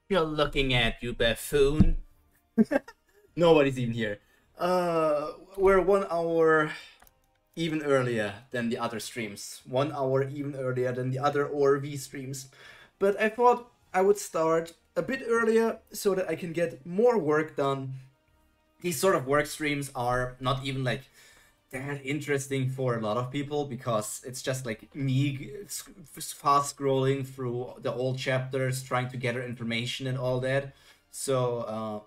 You're looking at, you buffoon. Nobody's even here. We're 1 hour even earlier than the other streams. 1 hour even earlier than the other ORV streams. But I thought I would start a bit earlier so that I can get more work done. These sort of work streams are not even like that interesting for a lot of people because it's just like me fast scrolling through the old chapters, trying to gather information and all that. So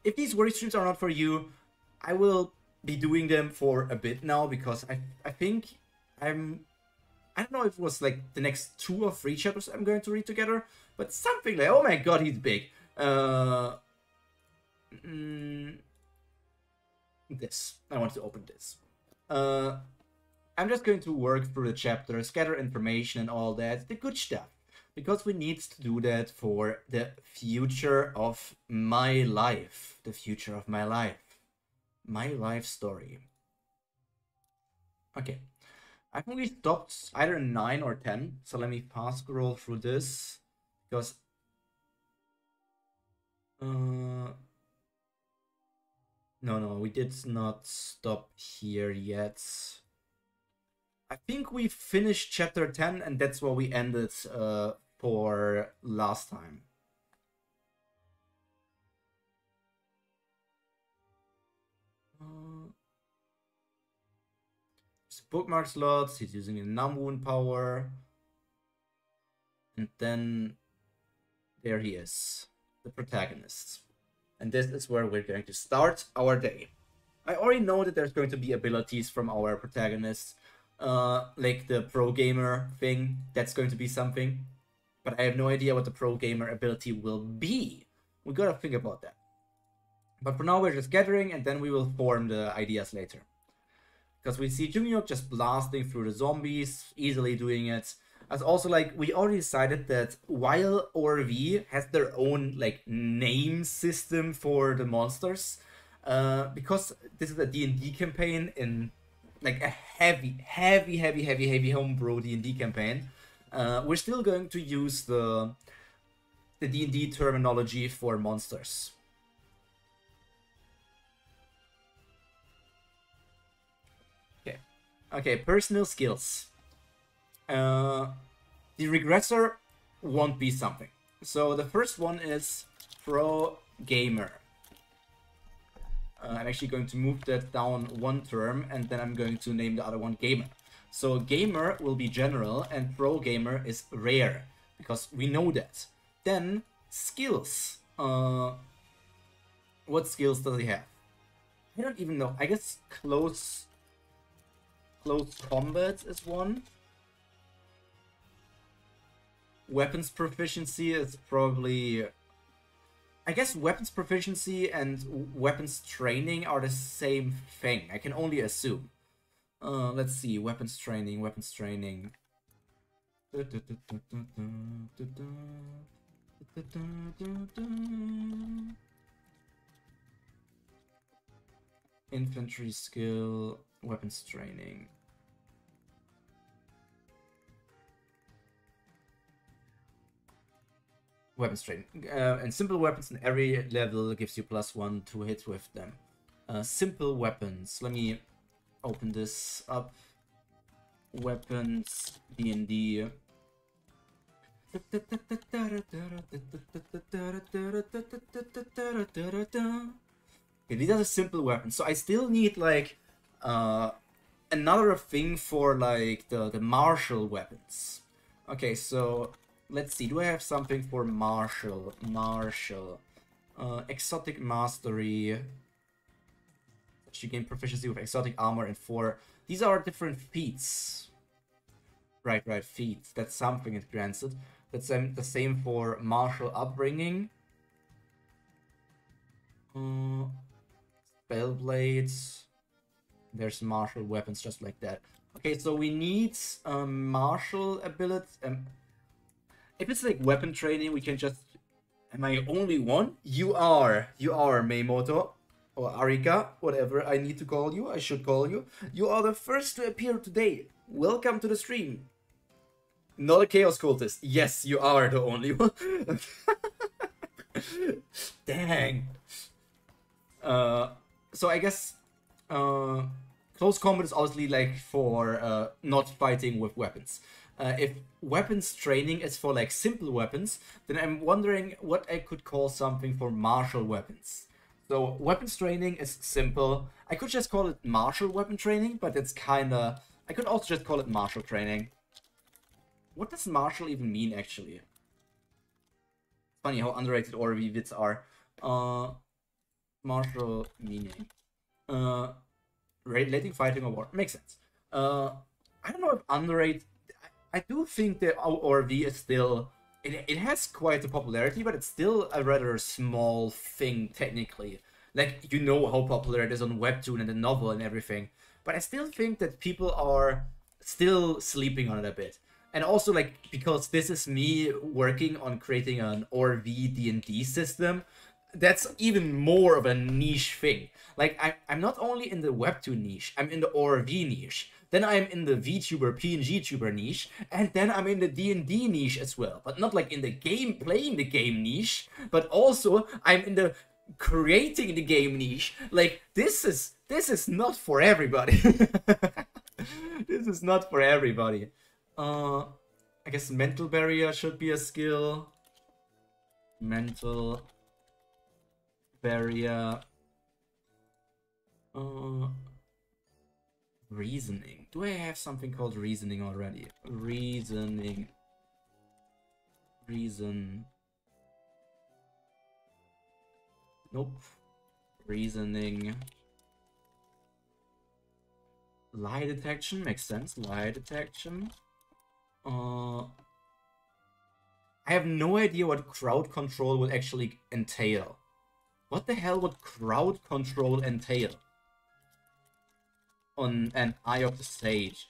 if these work streams are not for you, I will be doing them for a bit now because I think I don't know if it was like the next 2 or 3 chapters I'm going to read together, but something like, oh my god, he's big. This. I want to open this. I'm just going to work through the chapters, gather information and all that, the good stuff. Because we need to do that for the future of my life. The future of my life. My life story. Okay. I think we stopped either 9 or 10. So let me fast scroll through this. Because... No, we did not stop here yet. I think we finished chapter 10 and that's where we ended for last time. Bookmark slots, he's using a Namun power. And then there he is, the protagonist. And this is where we're going to start our day. I already know that there's going to be abilities from our protagonist, like the pro gamer thing, that's going to be something. But I have no idea what the pro gamer ability will be. We gotta think about that. But for now we're just gathering and then we will form the ideas later. Because we see Jungyuk just blasting through the zombies, easily doing it. As also, like, we already decided that while ORV has their own, like, name system for the monsters, because this is a D&D campaign in, like, a heavy homebrew D&D campaign, we're still going to use the D&D terminology for monsters. Okay, personal skills. The regressor won't be something. So the first one is pro gamer. I'm actually going to move that down 1 term and then I'm going to name the other one gamer. So gamer will be general and pro gamer is rare because we know that. Then skills. What skills does he have? I don't even know. I guess close combat is one. Weapons proficiency is probably... I guess weapons proficiency and weapons training are the same thing. I can only assume. Let's see. Weapons training. Infantry skill. Weapons training. Weapons training. And simple weapons in every level gives you +1 to hit with them. Simple weapons. Let me open this up. Weapons, D&D. Okay, these are the simple weapons. So I still need like another thing for like the martial weapons. Okay, so let's see. Do I have something for martial? Exotic mastery. You gain proficiency with exotic armor and 4. These are different feats. Right, feats. That's something it grants it. That's the same for martial upbringing. Spell blades. There's martial weapons just like that. Okay, so we need martial ability. If it's like weapon training, we can just... Am I only one? You are Meimoto. Or Arika, whatever I need to call you, I should call you. You are the first to appear today. Welcome to the stream. Not a chaos cultist. Yes, you are the only one. Dang. So I guess close combat is obviously like for not fighting with weapons. If weapons training is for like simple weapons, then I'm wondering what I could call something for martial weapons. So weapons training is simple. I could just call it martial weapon training, but it's kinda... I could also just call it martial training. What does martial even mean, actually? Funny how underrated ORV bits are. Martial meaning. Relating fighting or war. Makes sense. I don't know if underrated... I do think that ORV is still... It has quite a popularity, but it's still a rather small thing, technically. Like, you know how popular it is on Webtoon and the novel and everything. But I still think that people are still sleeping on it a bit. And also, like, because this is me working on creating an ORV D&D system, that's even more of a niche thing. Like, I'm not only in the Webtoon niche, I'm in the ORV niche. Then I'm in the VTuber, PNG tuber niche, and then I'm in the D&D niche as well. But not like in the game, playing the game niche, but also I'm in the creating the game niche. Like, this is not for everybody. This is not for everybody. I guess mental barrier should be a skill. Mental barrier. Reasoning. Do I have something called reasoning already? Reasoning. Reason. Nope. Reasoning. Lie detection makes sense. Lie detection. I have no idea what crowd control would actually entail. What the hell would crowd control entail on an Eye of the Sage?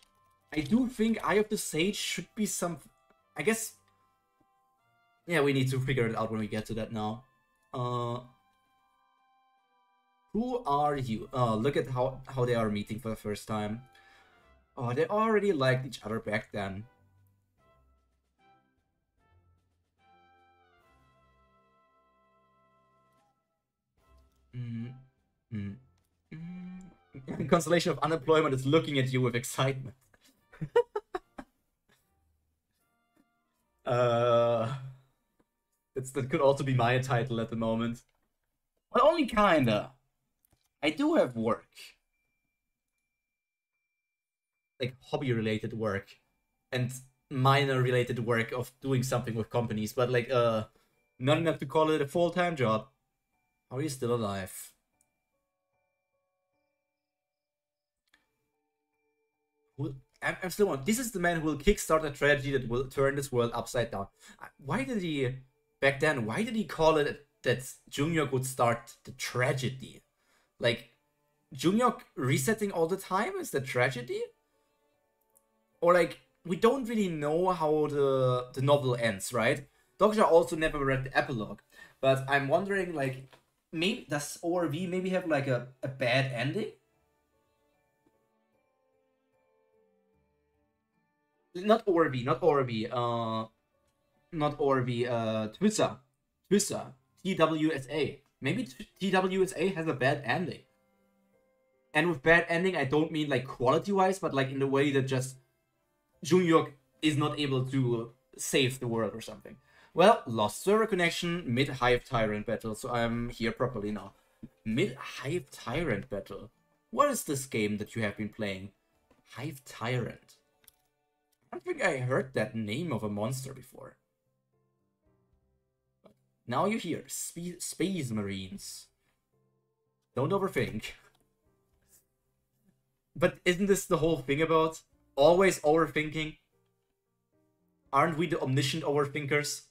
I do think Eye of the Sage should be some... I guess... Yeah, we need to figure it out when we get to that now. Who are you? Look at how they are meeting for the first time. Oh, they already liked each other back then. Constellation of Unemployment is looking at you with excitement. That could also be my title at the moment. But only kinda. I do have work. Like hobby-related work. And minor-related work of doing something with companies. But like, not enough to call it a full-time job. How are you still alive? I'm still on. This is the man who will kickstart a tragedy that will turn this world upside down. Why did he, back then, why did he call it that Junghyuk would start the tragedy? Like, Junghyuk resetting all the time is the tragedy? Or like, we don't really know how the novel ends, right? Dokja also never read the epilogue. But I'm wondering, like, maybe does ORV maybe have like a bad ending? Not ORV, not ORV, not ORV, Twissa, TWSA. Maybe TWSA has a bad ending. And with bad ending, I don't mean like quality-wise, but like in the way that just Junghyuk is not able to save the world or something. Well, lost server connection, mid-Hive Tyrant battle, so I'm here properly now. Mid-Hive Tyrant battle. What is this game that you have been playing? Hive Tyrant. I don't think I heard that name of a monster before. But now you're here. Space Marines. Don't overthink. But isn't this the whole thing about always overthinking? Aren't we the omniscient overthinkers?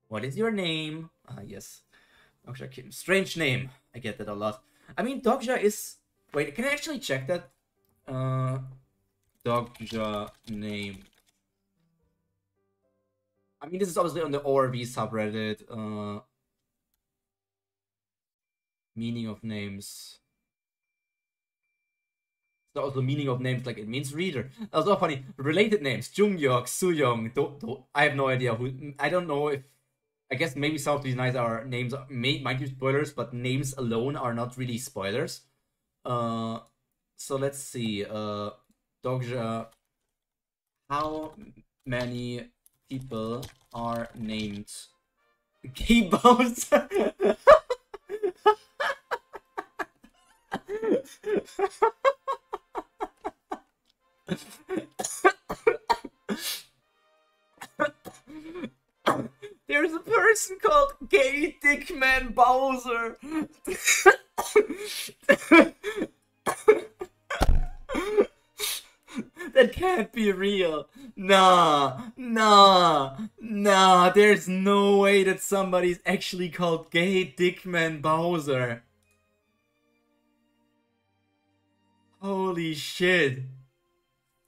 What is your name? Ah, yes. Dokja Kim. Strange name. I get that a lot. I mean, Dokja is... Wait, can I actually check that? Dokja name. I mean, this is obviously on the ORV subreddit. Meaning of names. So also meaning of names, like it means reader. Also funny. Related names. Junghyuk, Sooyoung. I have no idea who. I don't know if I guess maybe some of these names might be spoilers, but names alone are not really spoilers. So let's see. Dogja, how many people are named Gay Bowser? There's a person called Gay Dickman Bowser. That can't be real. Nah. There's no way that somebody's actually called Gay Dickman Bowser. Holy shit.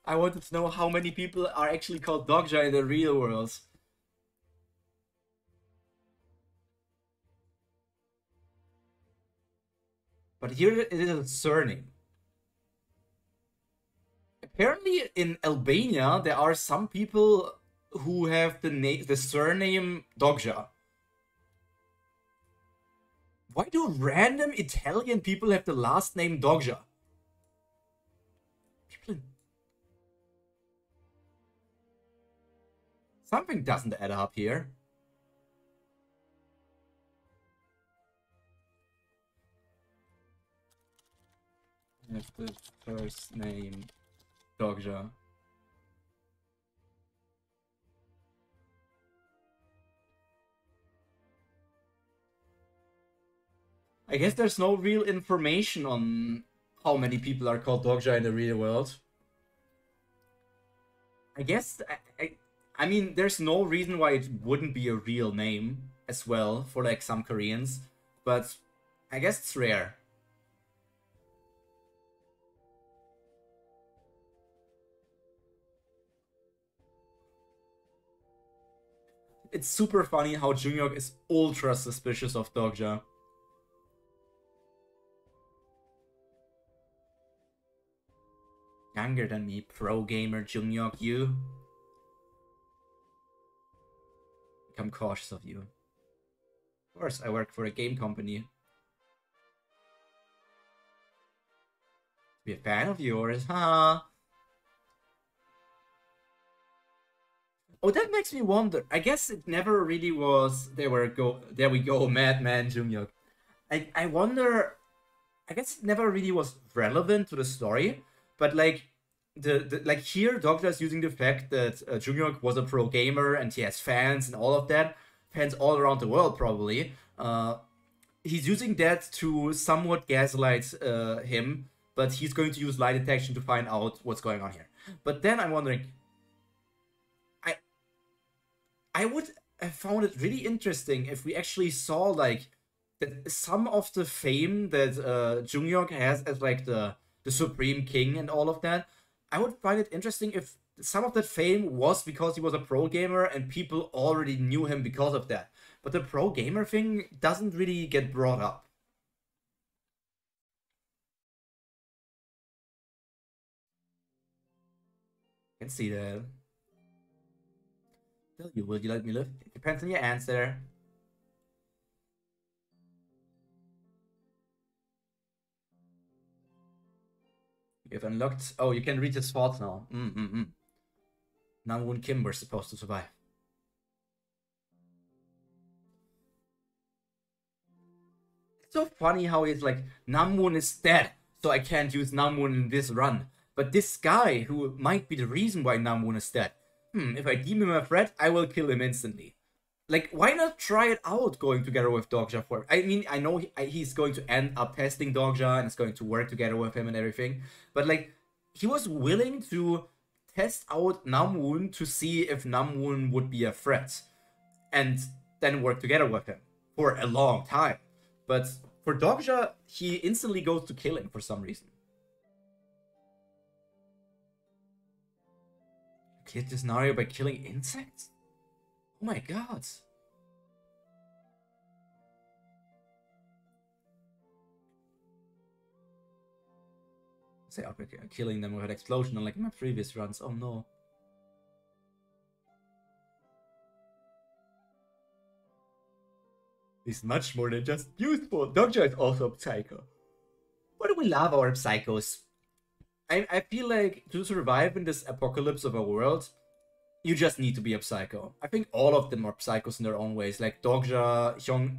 I wanted to know how many people are actually called Dogja in the real world. But here it is a surname. Apparently in Albania there are some people who have the surname Dogja. Why do random Italian people have the last name Dogja? Something doesn't add up here. Have the first name Dogja. I guess there's no real information on how many people are called Dogja in the real world. I guess, I mean, there's no reason why it wouldn't be a real name as well for like some Koreans, but I guess it's rare. It's super funny how Junghyuk is ultra suspicious of Dogja. Younger than me, pro gamer Junghyuk, you. I'm cautious of you. Of course, I work for a game company. Be a fan of yours, huh? Oh, that makes me wonder. I guess it never really was. There we go, Madman Junghyuk. I wonder. I guess it never really was relevant to the story, but like like here, Doctor is using the fact that Junghyuk was a pro gamer and he has fans and all of that, fans all around the world probably. He's using that to somewhat gaslight him, but he's going to use lie detection to find out what's going on here. But then I'm wondering, I would have found it really interesting if we actually saw like that some of the fame that Junghyuk has as like the Supreme King and all of that. I would find it interesting if some of that fame was because he was a pro gamer and people already knew him because of that. But the pro gamer thing doesn't really get brought up. I can see that. Will you let me live? It depends on your answer. You've unlocked... Oh, you can read his thoughts now. Namwoon Kim were supposed to survive. It's so funny how he's like, Namwoon is dead, so I can't use Namwoon in this run. But this guy, who might be the reason why Namwoon is dead, if I deem him a threat, I will kill him instantly. Like, why not try it out going together with Dogja for... I mean, I know he's going to end up testing Dogja and it's going to work together with him and everything. But, like, he was willing to test out Namwoon to see if Namwoon would be a threat. And then work together with him for a long time. But for Dogja, he instantly goes to killing for some reason. Cleared this scenario by killing insects? Oh my god. Say I'll be killing them with an explosion unlike in my previous runs. Oh no. He's much more than just useful. Doctor is also a psycho. Why do we love our psychos? I feel like to survive in this apocalypse of a world, you just need to be a psycho. I think all of them are psychos in their own ways. Like Dogja, Hyung.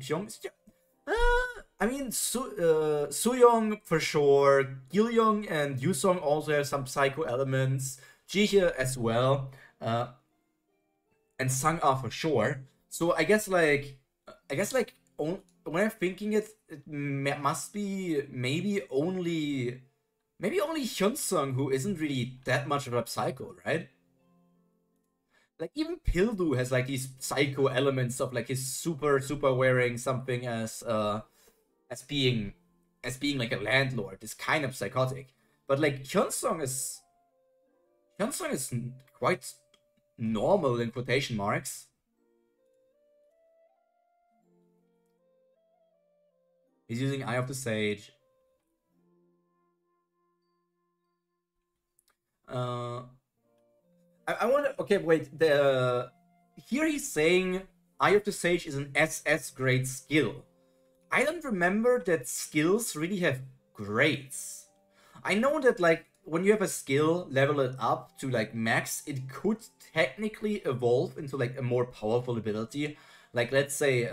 I mean, Sooyoung for sure. Gilyoung and Yusong also have some psycho elements. Jihye as well. And Sang-ah for sure. So I guess like when I'm thinking it must be maybe only Hyunsung who isn't really that much of a psycho, right? Like even Pildu has like these psycho elements of like his super wearing something as being like a landlord is kind of psychotic. But like Hyunsung is quite normal in quotation marks. He's using Eye of the Sage. I want to... Okay, wait. Here he's saying Eye of the Sage is an SS grade skill. I don't remember that skills really have grades. I know that, like, when you have a skill, level it up to, like, max, it could technically evolve into, like, a more powerful ability. Like, let's say,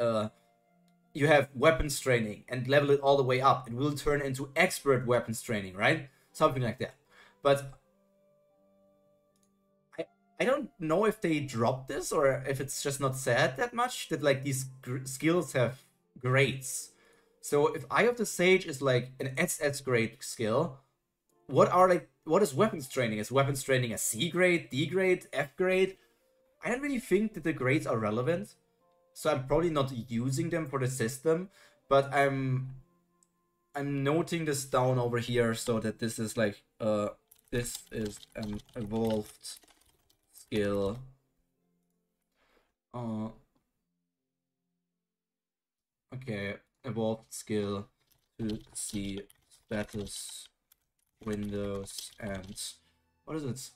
you have weapons training and level it all the way up. It will turn into expert weapons training, right? Something like that. But I don't know if they dropped this or if it's just not said that much that like these skills have grades. So if Eye of the Sage is like an SS grade skill, what is weapons training? Is weapons training a C grade, D grade, F grade? I don't really think that the grades are relevant. So I'm probably not using them for the system, but I'm noting this down over here so that this is like this is an evolved skill. Okay, evolved skill to see status windows and what is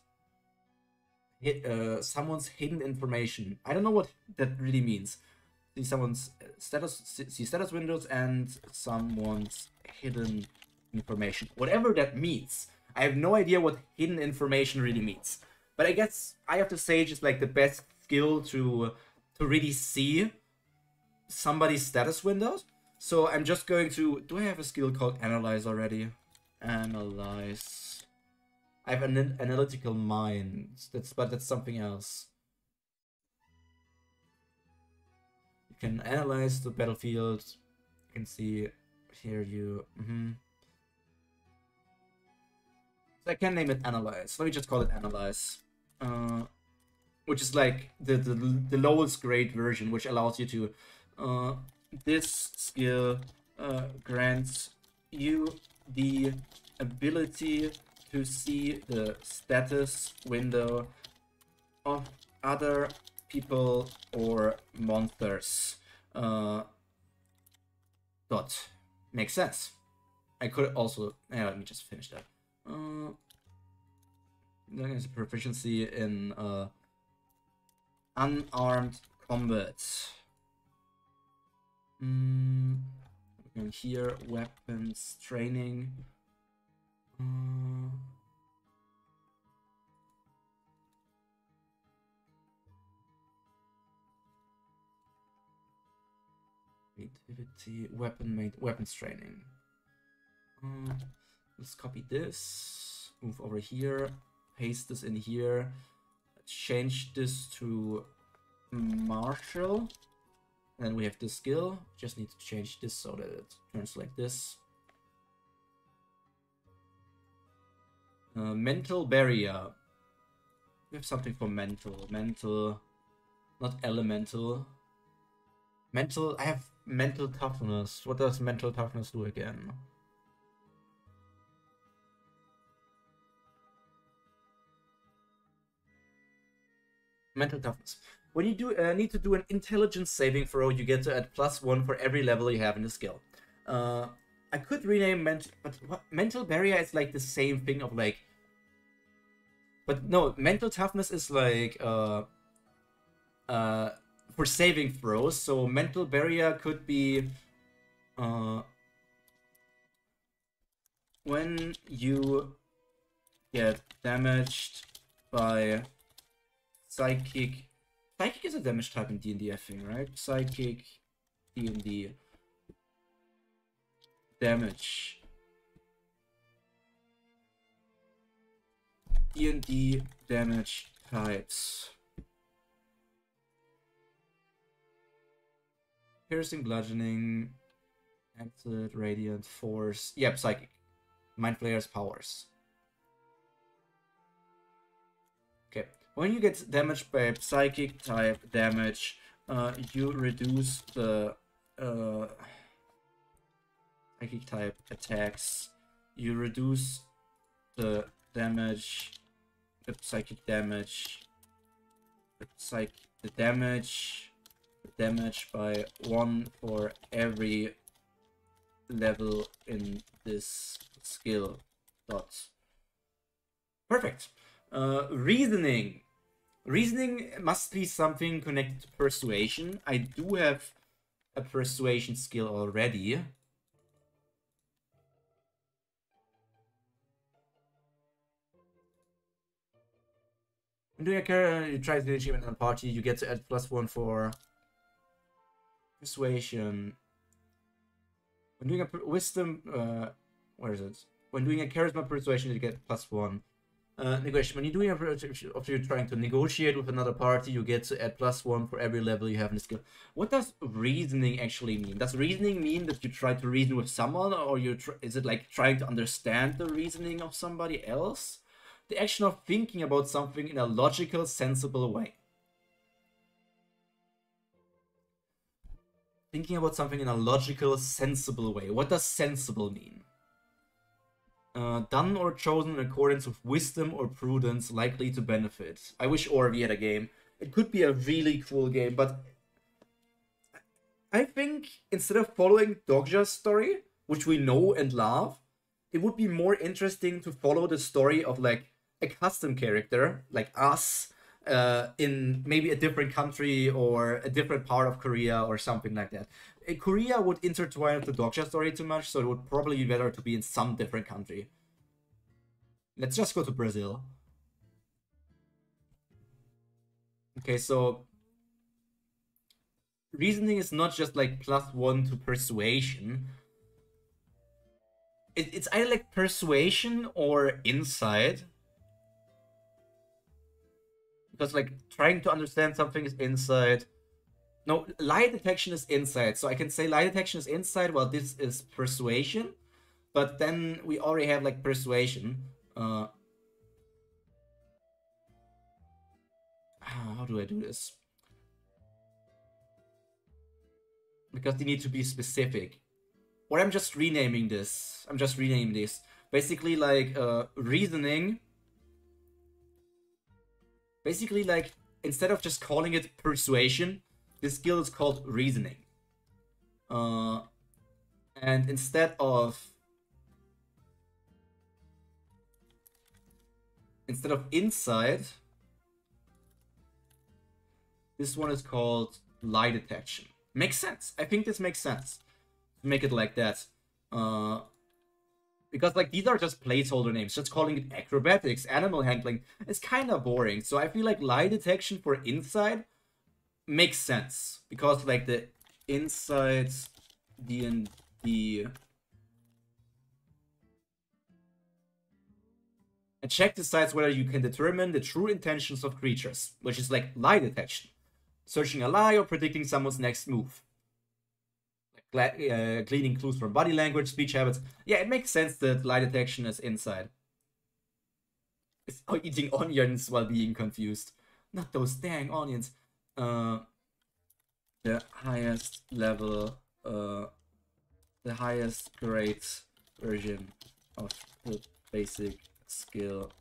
it? Someone's hidden information. I don't know what that really means. See someone's see status windows and someone's hidden information. Whatever that means. I have no idea what hidden information really means. But I guess Eye of the Sage is like the best skill to really see somebody's status windows. So I'm just going to... Do I have a skill called Analyze already? Analyze. I have an analytical mind. But that's something else. You can analyze the battlefield. You can see here you... So I can name it Analyze. Let me just call it Analyze. Which is like the lowest grade version, which allows you to... this skill grants you the ability to see the status window of other people or monsters. Makes sense. I could also... Yeah, let me just finish that. There's a proficiency in unarmed combat. And here, weapons training. Creativity, weapons training. Let's copy this, move over here, paste this in here, change this to martial. And then we have this skill. Just need to change this so that it turns like this. Mental barrier. We have something for mental. Mental, not elemental. Mental, I have mental toughness. What does mental toughness do again? Mental toughness. When you do need to do an intelligence saving throw, you get to add +1 for every level you have in the skill. I could rename mental barrier is like the same thing of like... But no, mental toughness is like for saving throws. So mental barrier could be when you get damaged by psychic. Psychic is a damage type in D&D, I think, right? Psychic D&D damage. D&D damage types. Piercing, bludgeoning, acid, radiant, force. Yep, psychic. Mind flayer's powers. Okay. When you get damaged by psychic type damage, you reduce the psychic type attacks. You reduce the damage, the psychic damage, the damage by 1 for every level in this skill dot. Perfect. Reasoning. Reasoning must be something connected to persuasion. I do have a persuasion skill already. When doing a character, you try the achievement on party, you get to add +1 for persuasion. When doing a wisdom, where is it? When doing a charisma persuasion, you get +1. Negotiation. When you're doing if you're trying to negotiate with another party, you get to add +1 for every level you have in the skill. What does reasoning actually mean? Does reasoning mean that you try to reason with someone, or is it like trying to understand the reasoning of somebody else? The action of thinking about something in a logical, sensible way. Thinking about something in a logical, sensible way. What does sensible mean? Done or chosen in accordance with wisdom or prudence, likely to benefit. I wish Orvi had a game. It could be a really cool game, but I think instead of following Dogja's story, which we know and love, it would be more interesting to follow the story of like a custom character, like us, in maybe a different country or a different part of Korea or something like that. Korea would intertwine with the Dogja story too much, so it would probably be better to be in some different country. Let's just go to Brazil. Okay, so reasoning is not just like +1 to persuasion. It's either like persuasion or insight. Because like trying to understand something is insight. No, lie detection is insight. So I can say lie detection is insight while this is persuasion. But then we already have like persuasion. How do I do this? Because they need to be specific. Or I'm just renaming this. I'm just renaming this. Basically like reasoning. Basically like instead of just calling it persuasion, this skill is called reasoning. And instead of insight, this one is called lie detection. Makes sense. I think this makes sense to make it like that. Because like these are just placeholder names. Just calling it acrobatics, animal handling is kind of boring. So I feel like lie detection for insight makes sense. Because like the insights D&D. A check decides whether you can determine the true intentions of creatures, which is like lie detection. Searching a lie or predicting someone's next move. Like, gleaning clues from body language, speech habits. Yeah, it makes sense that lie detection is inside. It's eating onions while being confused. Not those dang onions. The highest level, the highest grade version of the basic skill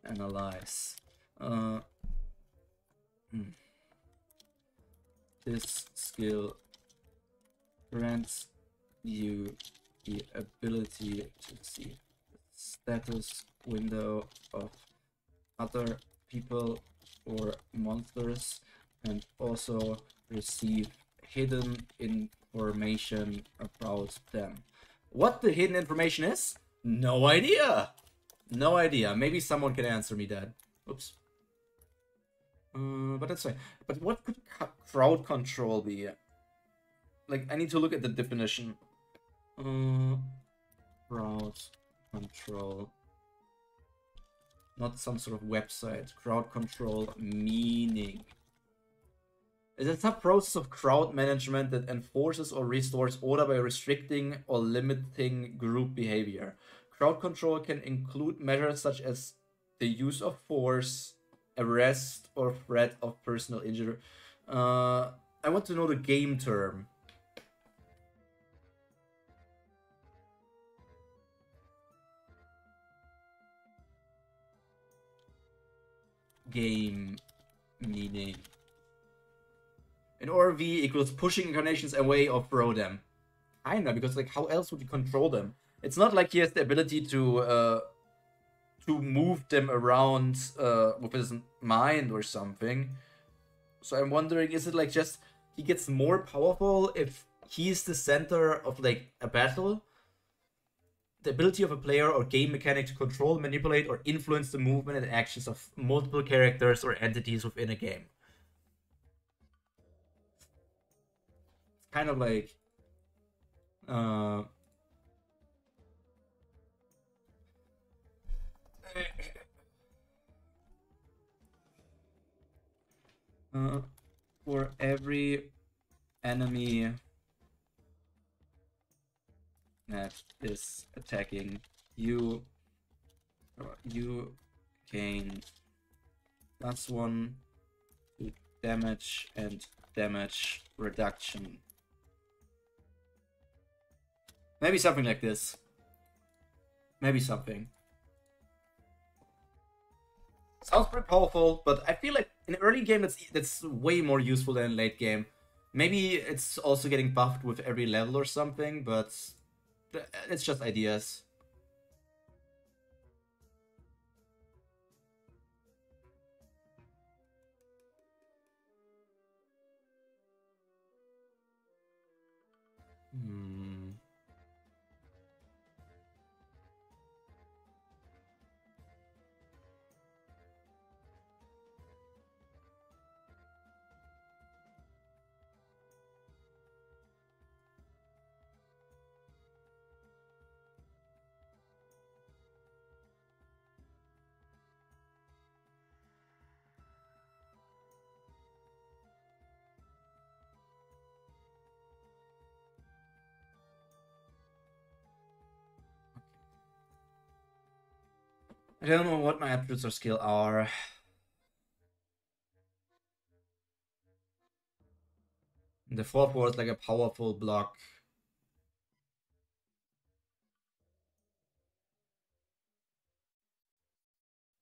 analyze. This skill grants you the ability to see the status window of other people or monsters and also receive hidden information about them. What the hidden information is? No idea. No idea. Maybe someone can answer me that. Oops. But that's fine. But what could crowd control be? Like, I need to look at the definition. Crowd control. Not some sort of website. Crowd control meaning. Is it some process of crowd management that enforces or restores order by restricting or limiting group behavior. Crowd control can include measures such as the use of force, arrest, or threat of personal injury. I want to know the game term. Game meaning. An ORV equals pushing incarnations away or throw them. Kinda, because like how else would you control them? It's not like he has the ability to move them around with his mind or something. So I'm wondering, is it like just he gets more powerful if he's the center of like a battle? The ability of a player or game mechanic to control, manipulate, or influence the movement and actions of multiple characters or entities within a game. It's kind of like for every enemy that is attacking you, you gain +1 to damage and damage reduction. Maybe something like this. Maybe something. Sounds pretty powerful, but I feel like in early game that's way more useful than in late game. Maybe it's also getting buffed with every level or something, but it's just ideas. I don't know what my attributes or skill are. The fourth war is like a powerful block.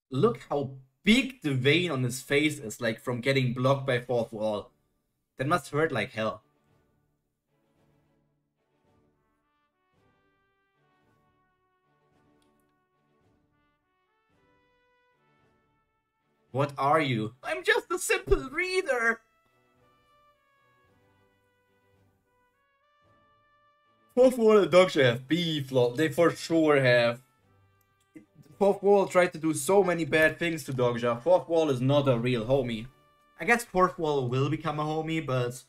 Look how big the vein on his face is, like from getting blocked by fourth wall. That must hurt like hell. What are you? I'm just a simple reader! Fourth wall and Dogsha have beef, lol. They for sure have. Fourth wall tried to do so many bad things to Dogsha. Fourth wall is not a real homie. I guess fourth wall will become a homie, but...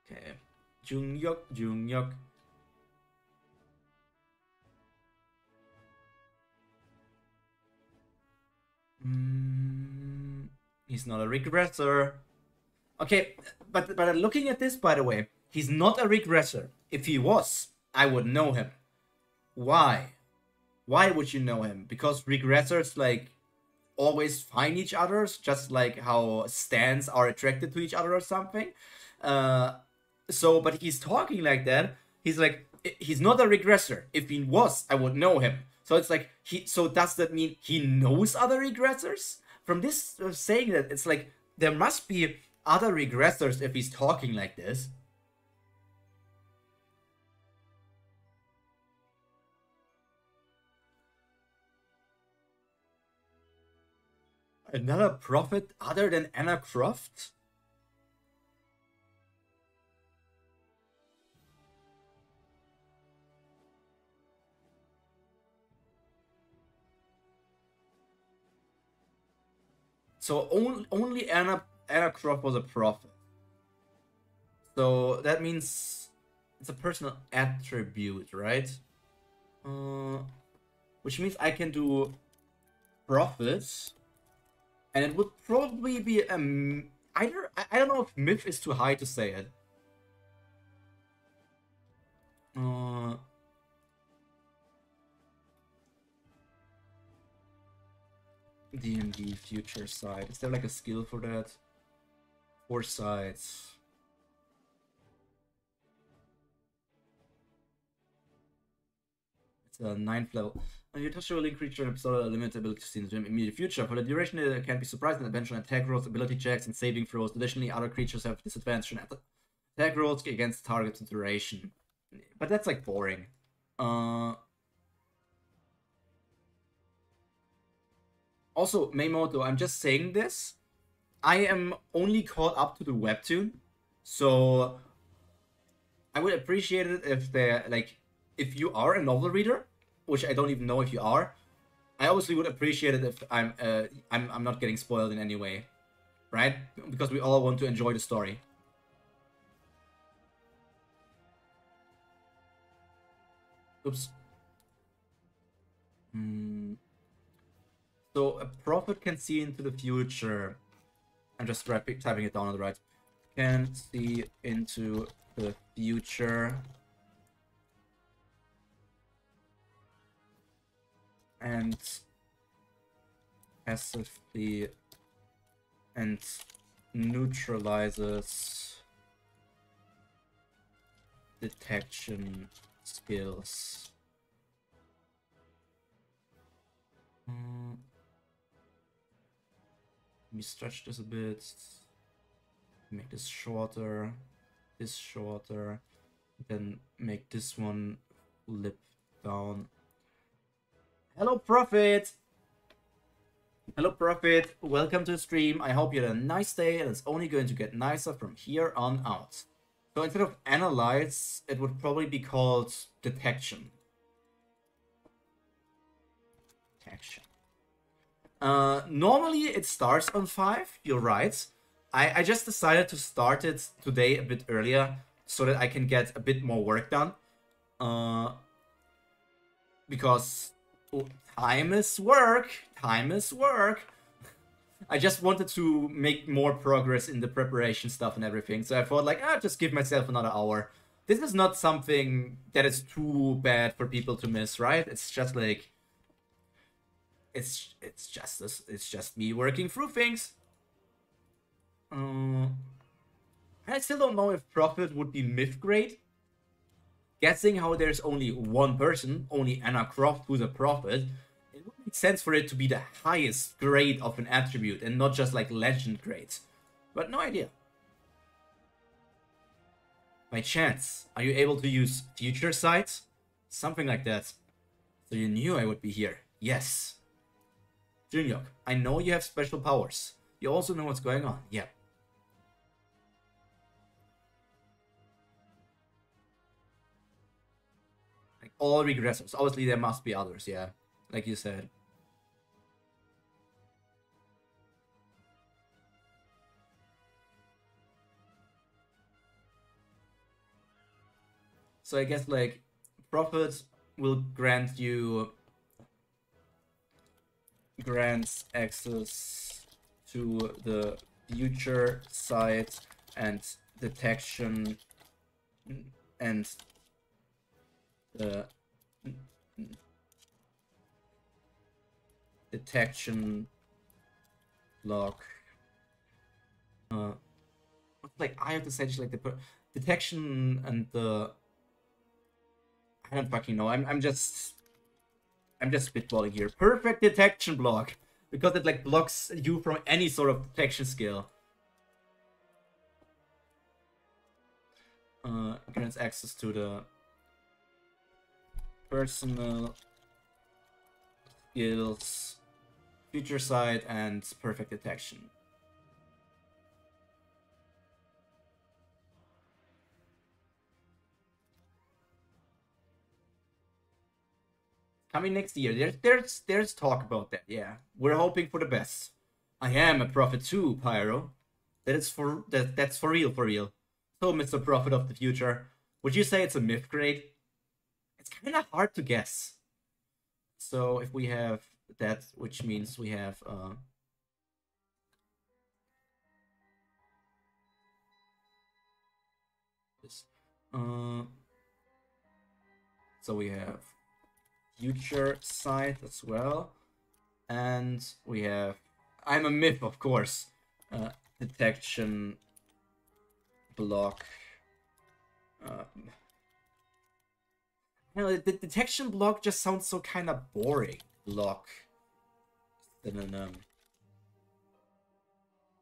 Okay. Jungyok, Jungyok. He's not a regressor. Okay, but looking at this, by the way, he's not a regressor. If he was, I would know him. Why? Why would you know him? Because regressors, like, always find each other, just like how stands are attracted to each other or something. But he's talking like that. He's like, he's not a regressor. If he was, I would know him. So it's like, so does that mean he knows other regressors? From this saying that, it's like, there must be other regressors if he's talking like this. Another prophet other than Anna Croft? So only Anna Croft was a prophet. So that means it's a personal attribute, right? Which means I can do prophets, and it would probably be either I don't know if myth is too high to say it. D&D future side. Is there like a skill for that? 4 sides. It's a 9th level. When you touch a living creature and episode a limited ability to see in the immediate future. For the duration, it can be surprised and adventure attack rolls, ability checks, and saving throws. Additionally, other creatures have disadvantage on attack rolls against target duration. But that's like boring. Also, Maymoto, I'm just saying this. I am only caught up to the Webtoon, so I would appreciate it if they're like, if you are a novel reader, which I don't even know if you are, I obviously would appreciate it if I'm not getting spoiled in any way, right? Because we all want to enjoy the story. Oops. So a prophet can see into the future. I'm just typing it down on the right. Can see into the future. And passively and neutralizes detection skills. Let me stretch this a bit. Make this shorter. Then make this one flip down. Hello, Prophet! Hello, Prophet. Welcome to the stream. I hope you had a nice day, and it's only going to get nicer from here on out. So instead of analyze, it would probably be called detection. Normally it starts on 5, you're right. I just decided to start it today a bit earlier so that I can get a bit more work done. Because time is work. I just wanted to make more progress in the preparation stuff and everything. So I thought like, just give myself another hour. This is not something that is too bad for people to miss, right? It's just like, it's just me working through things. I still don't know if Prophet would be myth grade. Guessing how there's only one person, only Anna Croft, who's a prophet, it would make sense for it to be the highest grade of an attribute and not just like legend grades. But no idea. By chance, are you able to use future sight? Something like that. So you knew I would be here. Yes. Junyok, I know you have special powers. You also know what's going on. Yeah. Like all regressors. Obviously there must be others, yeah. Like you said. So I guess like Prophet will grant grants access to the future sight and detection and the detection block. Like I have to say just like the detection and the I don't fucking know. I'm just spitballing here. Perfect detection block. Because it like blocks you from any sort of detection skill. Grants access to the personal skills future sight, and perfect detection. Coming next year. There's talk about that. Yeah, we're hoping for the best. I am a prophet too, Pyro. That's for real, for real. So, Mr. Prophet of the Future, would you say it's a myth grade? It's kind of hard to guess. So if we have that, which means we have this. So we have future sight as well, and we have I'm a myth, of course. Detection block. You know, the detection block just sounds so kind of boring. Block. Synonym.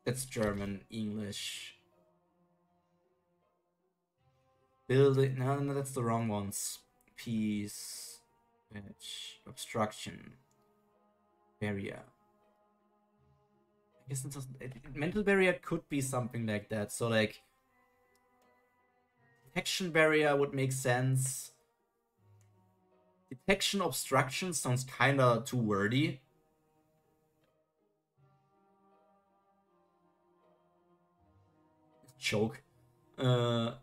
That's German, English. Building. No, that's the wrong ones. Peace. Edge. Obstruction. Barrier. I guess it doesn't. Mental barrier could be something like that. So, like, detection barrier would make sense. Detection obstruction sounds kind of too wordy. Choke. Unblock.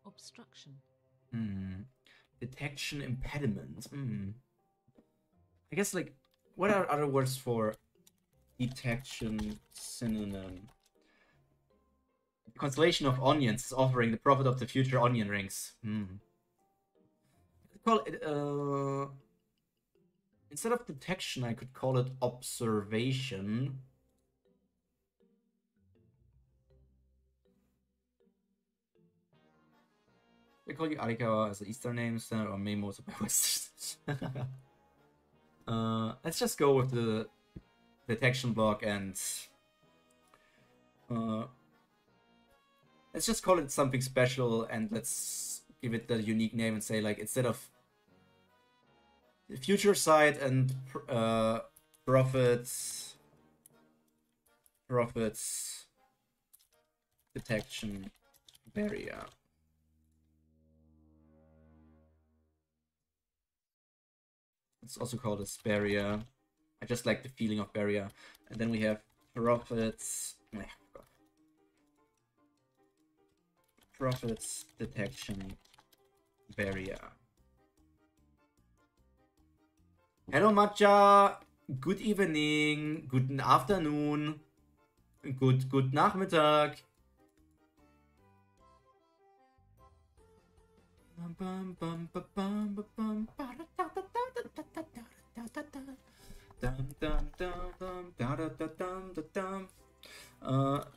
Obstruction. Detection impediment. I guess, like, what are other words for detection synonym? The constellation of onions is offering the prophet of the future onion rings. Call it, instead of detection, I could call it observation. They call you Arikawa as the Eastern name, Center or main most of my West. Let's just go with the detection block and let's just call it something special, and let's give it the unique name and say, like, instead of future sight and prophets detection barrier. Let's also call this barrier. I just like the feeling of barrier. And then we have prophets. Prophets detection barrier. Hello Matcha. Good evening. Guten afternoon. Good Nachmittag.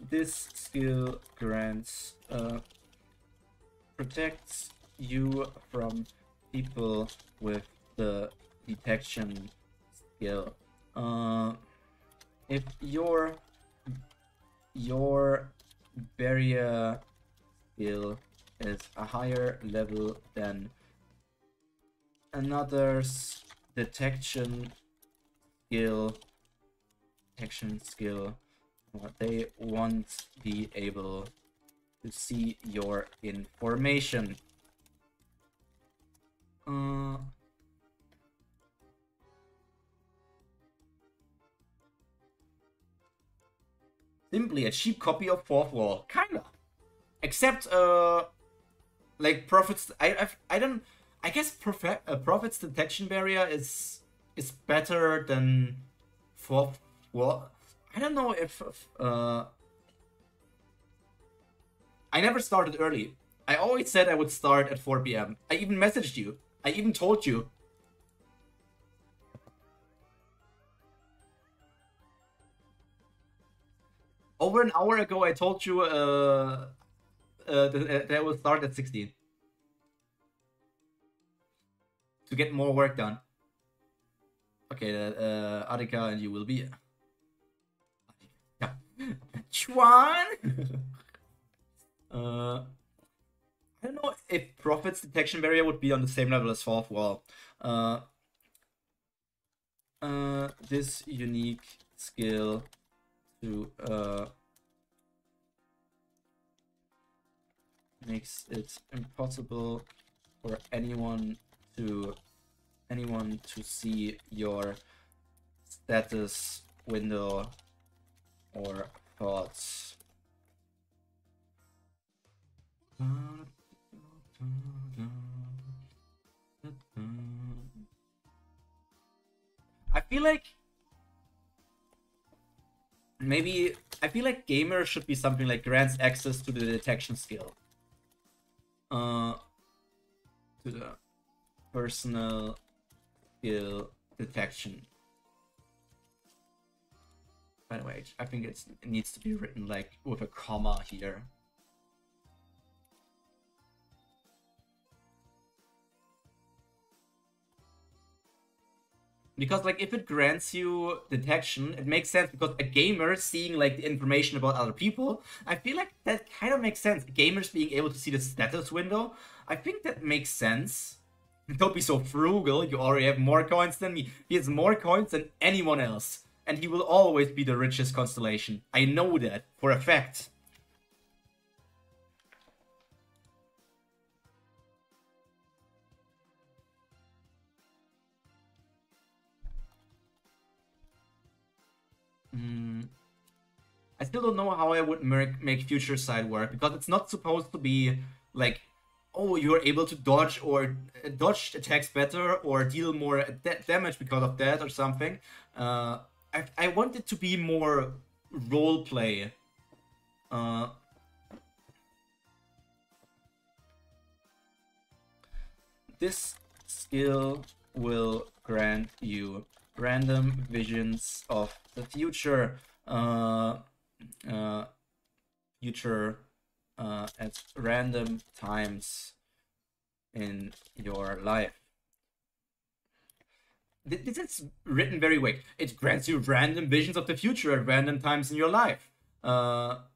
This skill grants protects you from people with the detection skill. If your barrier skill is a higher level than another's detection skill, they won't be able to see your information. Simply a cheap copy of Fourth Wall, kinda. Except, like Prophet's, I guess Prophet's detection barrier is better than Fourth Wall. I don't know if I never started early. I always said I would start at 4 p.m. I even messaged you. I even told you. Over an hour ago, I told you that I will start at 16 to get more work done. Okay, Arika and you will be. Chuan. I don't know if Prophet's detection barrier would be on the same level as Fourth Wall. this unique skill to makes it impossible for anyone to see your status window or thoughts. I feel like gamer should be something like grants access to the detection skill. To the personal skill detection. By the way, I think it needs to be written like with a comma here. Because like if it grants you detection, it makes sense because a gamer seeing like the information about other people, I feel like that kind of makes sense. Gamers being able to see the status window, I think that makes sense. Don't be so frugal, you already have more coins than me. He has more coins than anyone else. And he will always be the richest constellation. I know that for a fact. I still don't know how I would make future side work, because it's not supposed to be like, oh, you're able to dodge or dodge attacks better or deal more damage because of that or something. I want it to be more roleplay. This skill will grant you random visions of the future. At random times in your life. This is written very vague. It grants you random visions of the future at random times in your life. But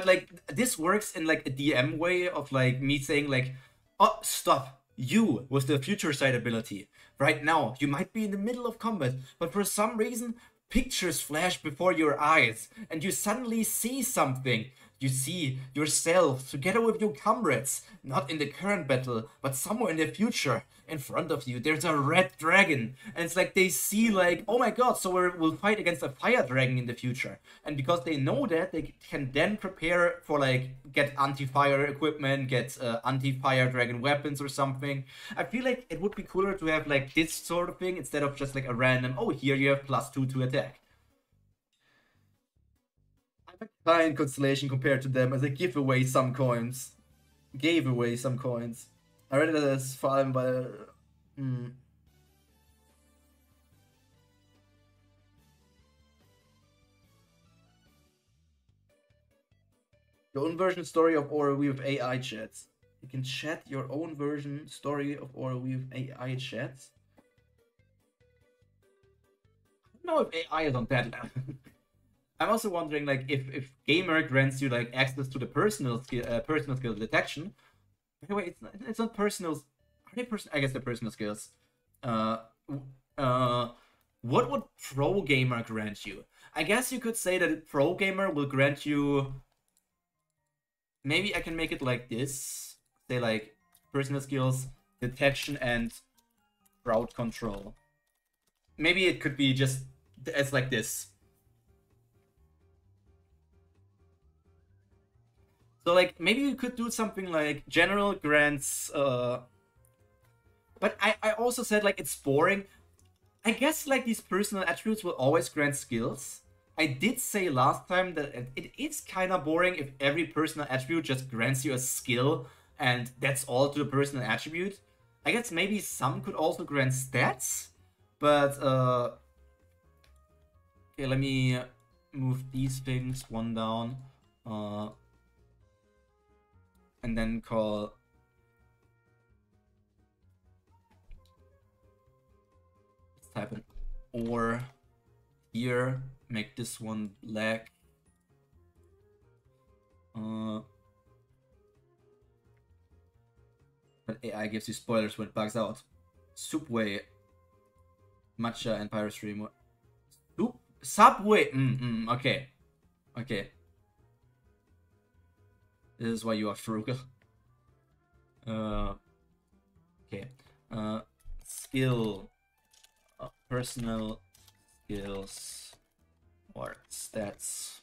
like this works in like a DM way of like me saying like, oh, stop. You with the future sight ability. Right now, you might be in the middle of combat, but for some reason, pictures flash before your eyes, and you suddenly see something. You see yourself together with your comrades, not in the current battle, but somewhere in the future. In front of you, there's a red dragon, and it's like they see like, oh my god, so we'll fight against a fire dragon in the future. And because they know that, they can then prepare for like, get anti-fire equipment, get anti-fire dragon weapons or something. I feel like it would be cooler to have like this sort of thing instead of just like a random, oh, here you have +2 to attack. I'm a client constellation compared to them as I give away some coins. Gave away some coins. I read it as fine, but the own version story of OROE with AI chats. You can chat your own version story of OROE with AI chats. I don't know if AI is on that level. I'm also wondering like if gamer grants you like access to the personal skill detection. By the way, it's not personal. Are they personal? I guess they're personal skills. What would pro gamer grant you? I guess you could say that pro gamer will grant you. Maybe I can make it like this. Say like personal skills, detection, and crowd control. Maybe it could be just as like this. So like maybe you could do something like general grants. But I also said like it's boring. I guess like these personal attributes will always grant skills. I did say last time that it is kind of boring if every personal attribute just grants you a skill and that's all to the personal attribute. I guess maybe some could also grant stats, but okay, let me move these things one down, and then call type an or here, make this one black. But AI gives you spoilers when it bugs out. Subway. Matcha and Pyro stream. Oop, Subway. Okay. Okay. This is why you are frugal. Okay. Skill. Personal skills or stats.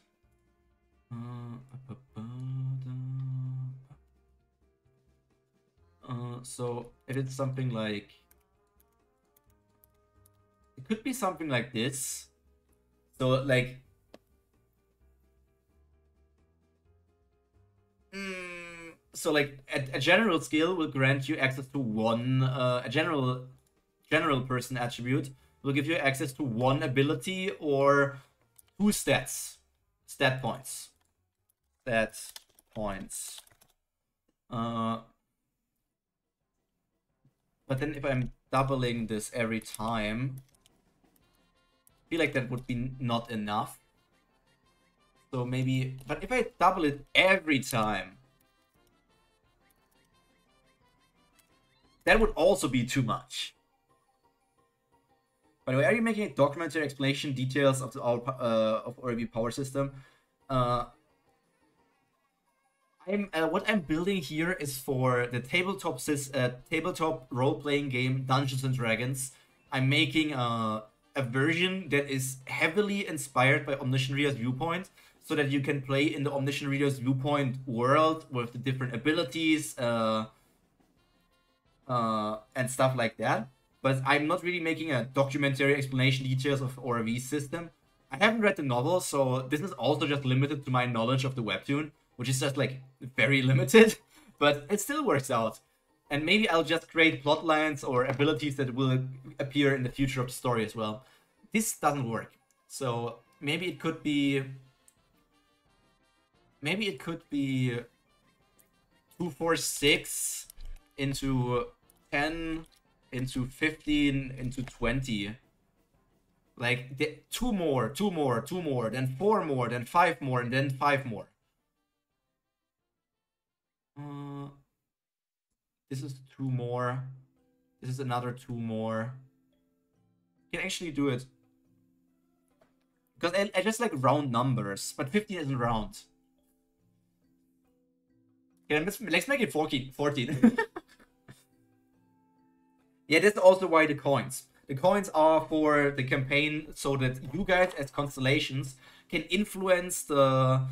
So if it's something like, it could be something like this. So like, so like a general skill will grant you access to one, a general person attribute will give you access to one ability or two stat points. But then if I'm doubling this every time, I feel like that would be not enough. So maybe, but if I double it every time, that would also be too much. By the way, are you making a documentary explanation details of our ORV power system? What I'm building here is for the tabletop role-playing game Dungeons and Dragons. I'm making a version that is heavily inspired by Omniscient Reader's viewpoint, so that you can play in the Omniscient Reader's viewpoint world with the different abilities and stuff like that. But I'm not really making a documentary explanation details of ORV system. I haven't read the novel, so this is also just limited to my knowledge of the webtoon, which is just like very limited, but it still works out. And maybe I'll just create plot lines or abilities that will appear in the future of the story as well. This doesn't work. So maybe it could be 246 into 10 into 15 into 20. Like two more, then 4 more, then 5 more, and then 5 more. This is 2 more. This is another 2 more. You can actually do it. Because I just like round numbers, but 15 isn't round. Okay, let's make it 14. Yeah, that's also why the coins. The coins are for the campaign, so that you guys as constellations can influence the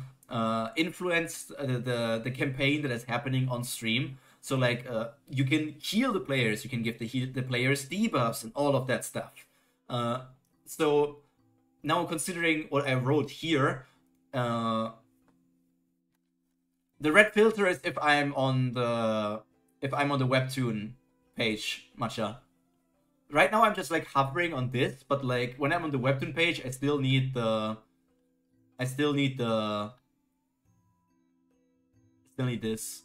campaign that is happening on stream. So like you can heal the players, you can give the players debuffs and all of that stuff. So now considering what I wrote here, the red filter is if I'm on the webtoon page, Matcha. Right now I'm just like hovering on this, but like when I'm on the webtoon page, I still need this.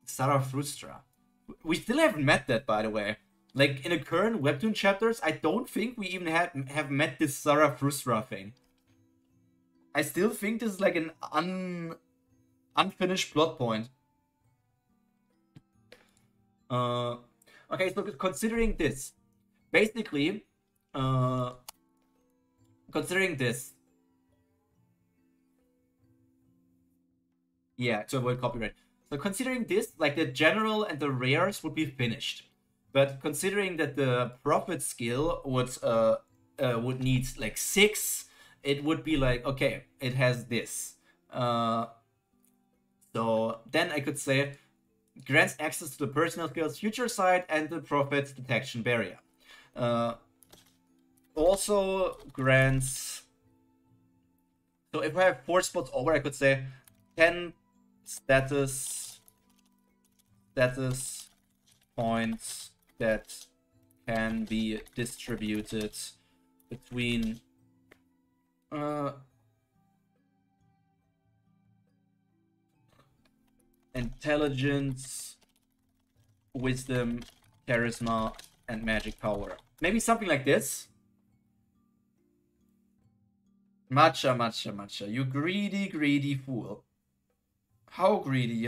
Zarathustra. We still haven't met that, by the way. Like in the current webtoon chapters, I don't think we even have met this Zarathustra thing. I still think this is like an unfinished plot point. Okay, so considering this, basically, considering this, yeah, to avoid copyright. So considering this, like the general and the rares would be finished, but considering that the prophet skill would need like 6, it would be like, okay, it has this. So then I could say grants access to the personal skills future sight and the prophet's detection barrier. Also grants. So if I have 4 spots over, I could say 10 status points that can be distributed between intelligence, wisdom, charisma, and magic power. Maybe something like this. Matcha. You greedy fool. How greedy?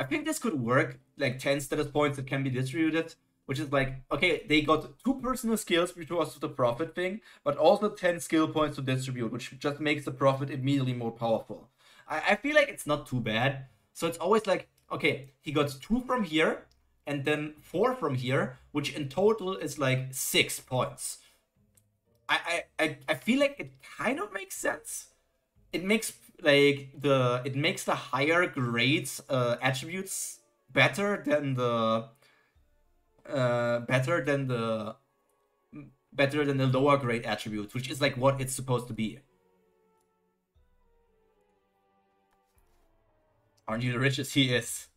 I think this could work, like 10 status points that can be distributed, which is like, okay, they got 2 personal skills, which was the profit thing, but also 10 skill points to distribute, which just makes the profit immediately more powerful. I feel like it's not too bad. So it's always like, okay, he got 2 from here, and then 4 from here, which in total is like 6 points. I feel like it kind of makes sense. It makes the higher grades attributes better than the lower grade attributes, which is like what it's supposed to be. Aren't you the richest? He is.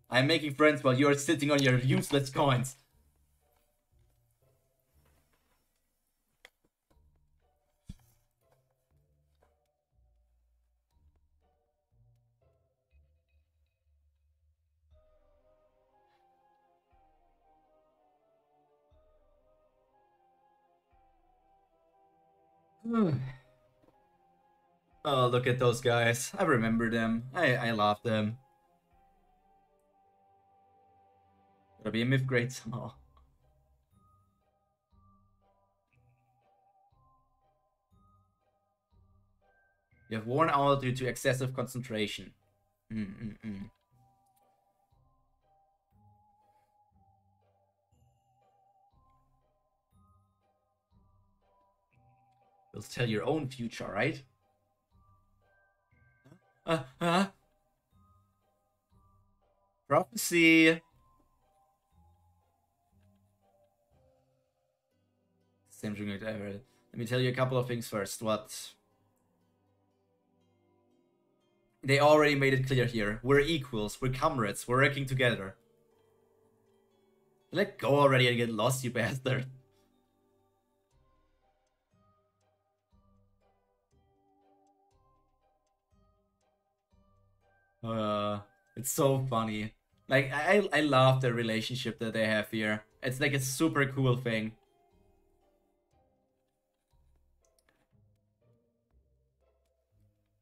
I'm making friends while you're sitting on your useless coins. Oh, look at those guys. I remember them. I love them. Gotta be a myth grade somehow. You have worn out due to excessive concentration. You'll tell your own future, right? Prophecy. Same thing ever. Let me tell you a couple of things first. What? They already made it clear here. We're equals. We're comrades. We're working together. Let go already and get lost, you bastard. It's so funny. Like, I love the relationship that they have here. It's like a super cool thing.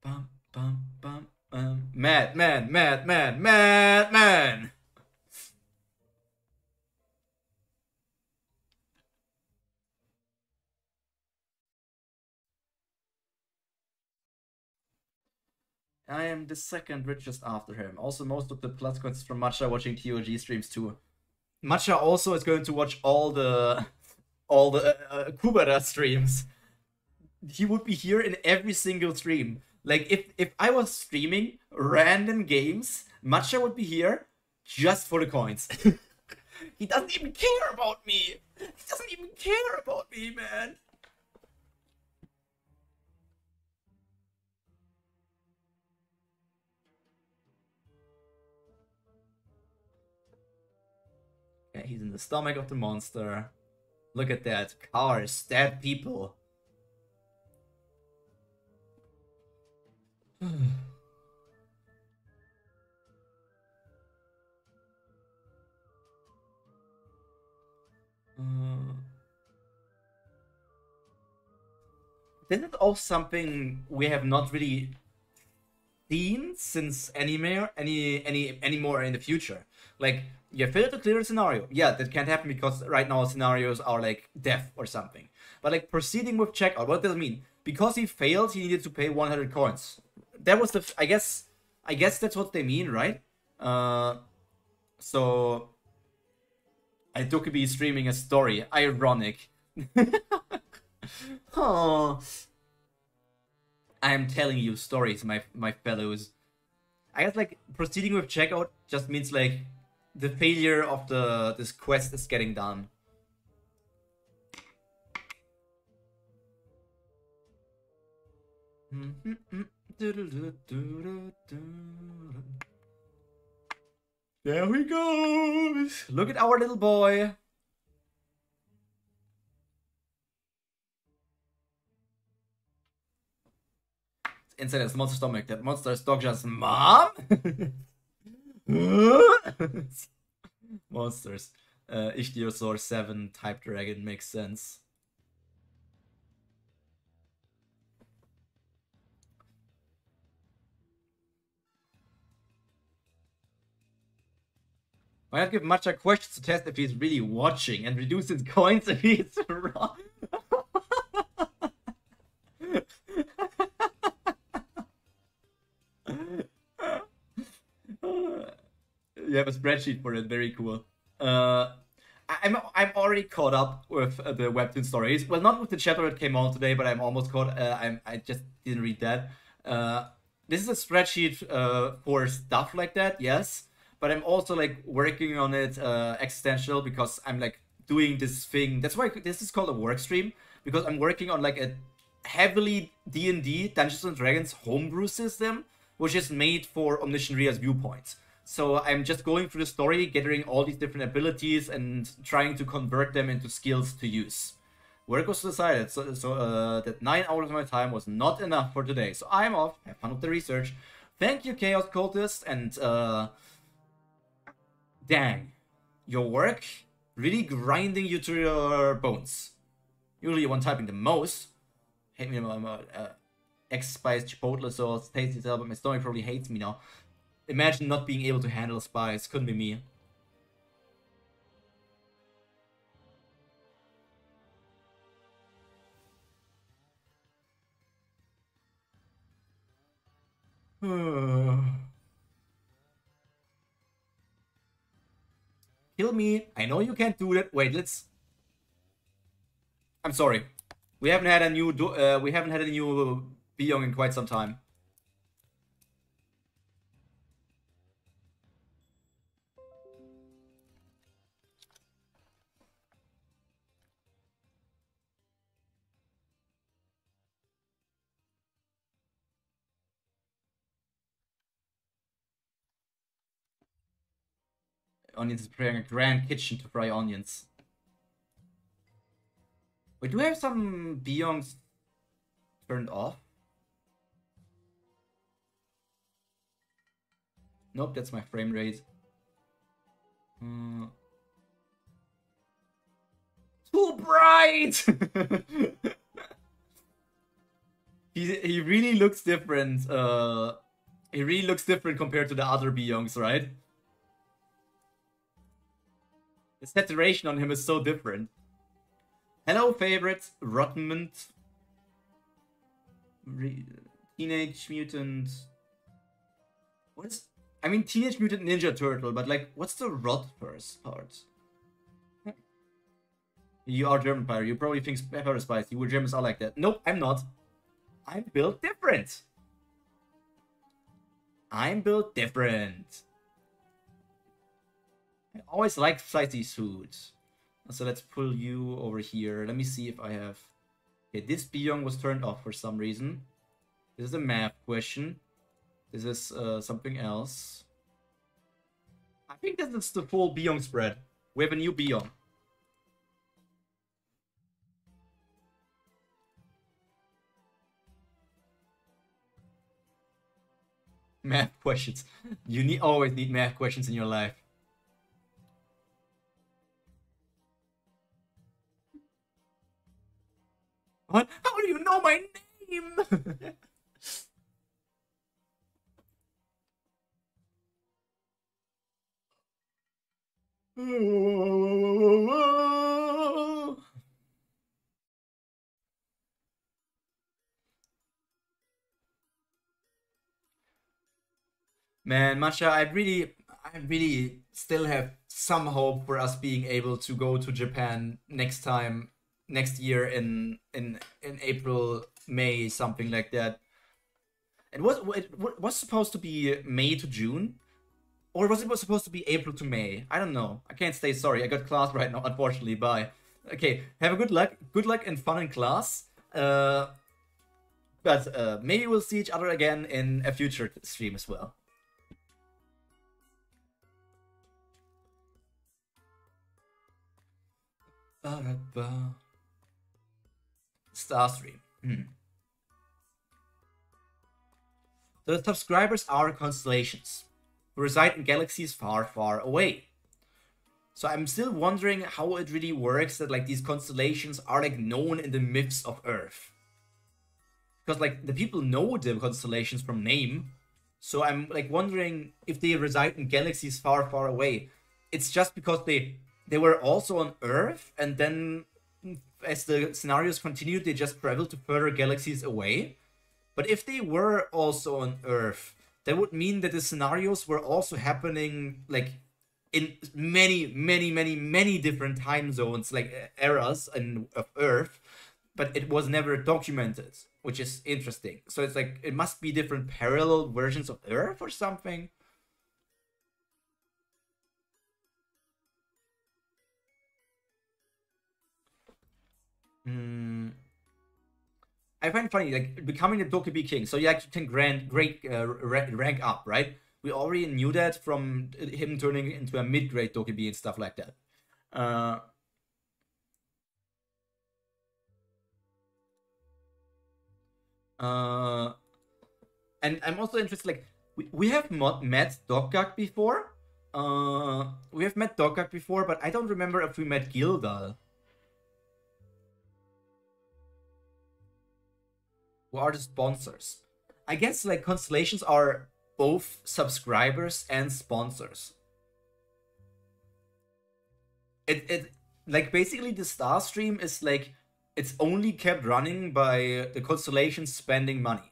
Bum, bum, bum, mad man. I am the second richest after him. Also, most of the plus coins from Matcha watching TOG streams too. Matcha also is going to watch all the Kubera streams. He would be here in every single stream. Like if I was streaming random games, Matcha would be here just for the coins. He doesn't even care about me. He doesn't even care about me, man. Yeah, he's in the stomach of the monster. Look at that. Cars, dead people. This is also something we have not really seen since anymore in the future. Like, you failed to clear a scenario. Yeah, that can't happen because right now scenarios are like death or something. But like proceeding with checkout, what does it mean? Because he failed, he needed to pay 100 coins. That was the I guess that's what they mean, right? So I took be streaming a story. Ironic. Oh, I am telling you stories, my fellows. I guess like proceeding with checkout just means like the failure of this quest is getting done. There we go. Look at our little boy. Inside his monster stomach. That monster's dog just mom. Monsters. Ichthyosaur 7 type dragon makes sense. Why not give Matcha questions to test if he's really watching and reduce his coins if he's wrong? You have a spreadsheet for it. Very cool. I'm already caught up with the Webtoon stories. Well, not with the chapter that came out today, but I'm almost caught. I just didn't read that. This is a spreadsheet for stuff like that, yes. But I'm also like working on it existential because I'm like doing this thing. That's why this is called a work stream, because I'm working on like a heavily D&D Dungeons and Dragons homebrew system, which is made for Omniscient Reader's viewpoints. So I'm just going through the story, gathering all these different abilities and trying to convert them into skills to use. Work was decided that 9 hours of my time was not enough for today. So I'm off. Have fun with the research. Thank you, Chaos Cultist. And dang, your work really grinding you to your bones. Usually the one typing the most. Hate me about X-Spice Chipotle sauce. Tasty as hell, but my stomach probably hates me now. Imagine not being able to handle spice. Couldn't be me. Kill me. I know you can't do that. Wait, let's... I'm sorry. We haven't had a new Beyond in quite some time. Onions is preparing a grand kitchen to fry onions. Wait, do we have some Beyonds turned off? Nope, that's my frame rate. Too bright! he really looks different. He really looks different compared to the other Beyonds, right? The saturation on him is so different. Hello, favorites. Rottenment. Teenage Mutant. What is... I mean, Teenage Mutant Ninja Turtle, but like, what's the rot first part? You are German, Pyro. You probably think pepper is spicy. You Germans are like that. Nope, I'm not. I'm built different. I'm built different. I always like spicy foods. So let's pull you over here. Let me see if I have... Okay, this Beyond was turned off for some reason. This is a math question. This is something else. I think this is the full Beyond spread. We have a new Beyond. Math questions. You always need math questions in your life. What? How do you know my name? Man, Matcha, I really still have some hope for us being able to go to Japan next year in April, May, something like that. And was supposed to be May to June? Or was it supposed to be April to May? I don't know. I can't stay sorry. I got class right now, unfortunately. Bye. Okay, have a good luck and fun in class. But maybe we'll see each other again in a future stream as well. Star stream. The subscribers are constellations who reside in galaxies far, far away. So I'm still wondering how it really works that like these constellations are like known in the myths of Earth. Because like the people know the constellations from name. So I'm like wondering if they reside in galaxies far, far away. it's just because they were also on Earth, and then as the scenarios continued, they just traveled to further galaxies away. But if they were also on Earth, that would mean that the scenarios were also happening like in many different time zones, like eras of Earth, but it was never documented, which is interesting. So it's like it must be different parallel versions of Earth or something. I find funny, like becoming a Dokkaebi king, so you actually can rank up, right? We already knew that from him turning into a mid-grade Dokkaebi and stuff like that. Uh, and I'm also interested, like, we have met Dokkak before. We have met Dokkak before, but I don't remember if we met Gilgal. Who are the sponsors? I guess like constellations are both subscribers and sponsors. It like basically the star stream is like it's only kept running by the constellations spending money.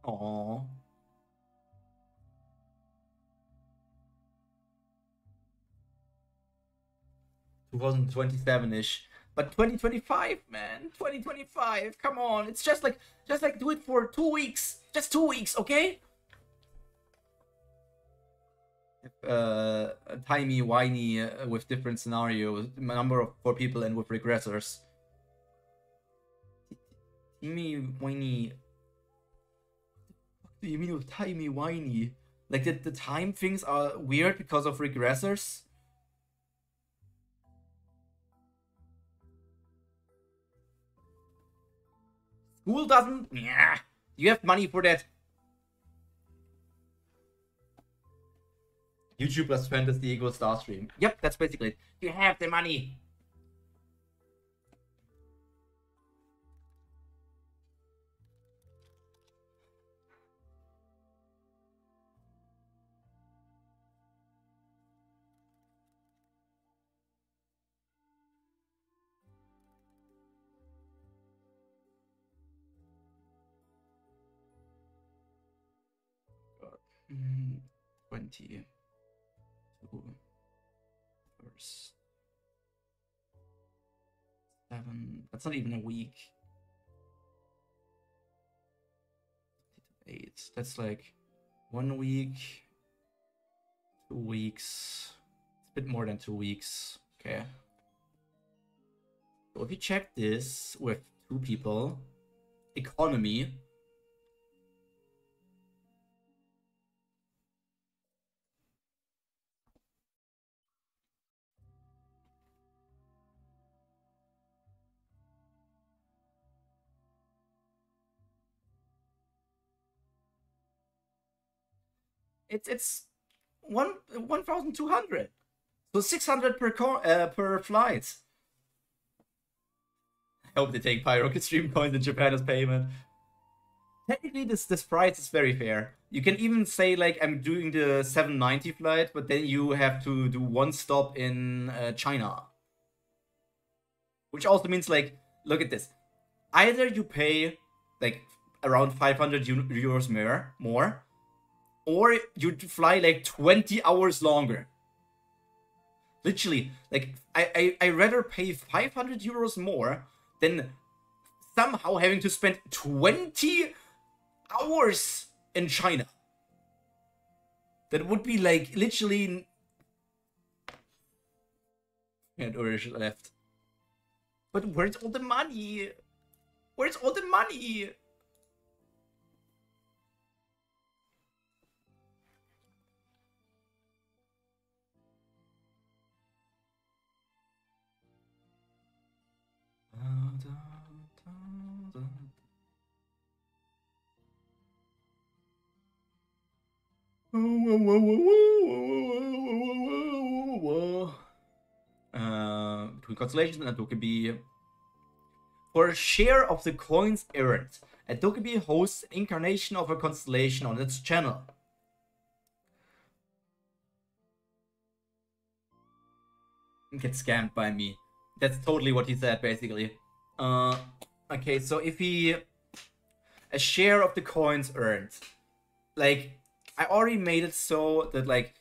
Aww. 2027-ish. But 2025, man. 2025. Come on. It's just like do it for 2 weeks. Just 2 weeks, okay? Timey whiny with different scenarios, number of 4 people and with regressors. Timey whiny. What do you mean with timey whiny? Like the time things are weird because of regressors? School doesn't? Yeah. You have money for that. YouTube plus fantasy equals Starstream. Yep, that's basically it. You have the money. God. 20. First. 7. That's not even a week. 8. That's like 1 week. 2 weeks. It's a bit more than 2 weeks. Okay. So if you check this with 2 people, economy. It's 1,200. So 600 per flight. I hope they take Pyro stream coins in Japan as payment. Technically, this price is very fair. You can even say like I'm doing the 790 flight, but then you have to do 1 stop in China, which also means like look at this. Either you pay like around 500 euros more, or you fly like 20 hours longer. Literally, like I rather pay 500 euros more than somehow having to spend 20 hours in China. That would be like literally. And Urish left. But where's all the money? Where's all the money? Between constellations and Dokkaebi. For a share of the coins earned, a Dokkaebi hosts an incarnation of a constellation on its channel. Get scammed by me. That's totally what he said, basically. Okay, so if he... A share of the coins earned. Like, I already made it so that, like,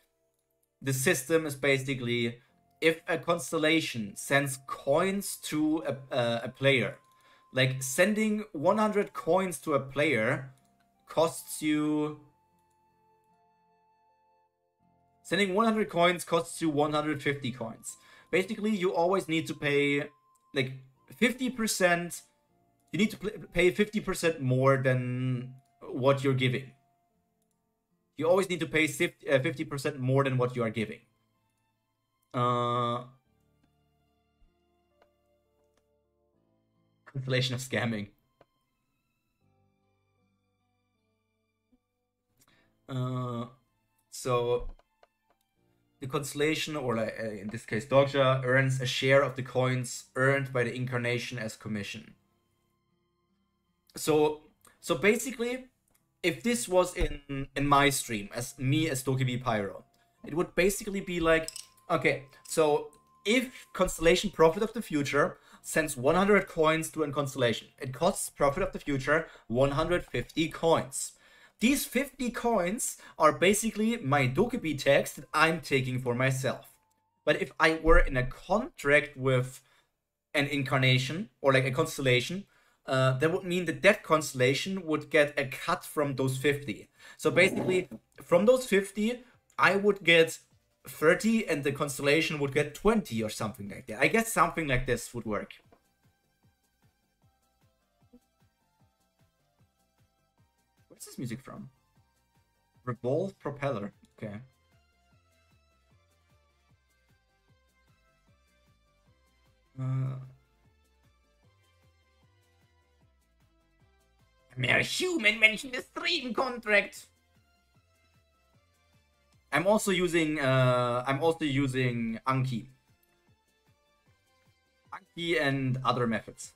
the system is basically... If a constellation sends coins to a player, like, sending 100 coins to a player costs you... Sending 100 coins costs you 150 coins. Basically, you always need to pay, like, 50%. You need to pay 50% more than what you're giving. You always need to pay 50% more than what you are giving. Constellation of scamming. So the constellation, or like, in this case Dogja, earns a share of the coins earned by the incarnation as commission. So basically, if this was in my stream, as me as Dokkaebi Pyro, it would basically be like, okay, so if Constellation Prophet of the Future sends 100 coins to a constellation, it costs Prophet of the Future 150 coins. These 50 coins are basically my Dokkaebi tags that I'm taking for myself. But if I were in a contract with an incarnation, or like a constellation, that would mean that that constellation would get a cut from those 50. So basically, from those 50, I would get 30 and the constellation would get 20 or something like that. I guess something like this would work. Where's this music from? Revolve Propeller. Okay. Mehr human mentioned the stream contract. I'm also using Anki. Anki and other methods.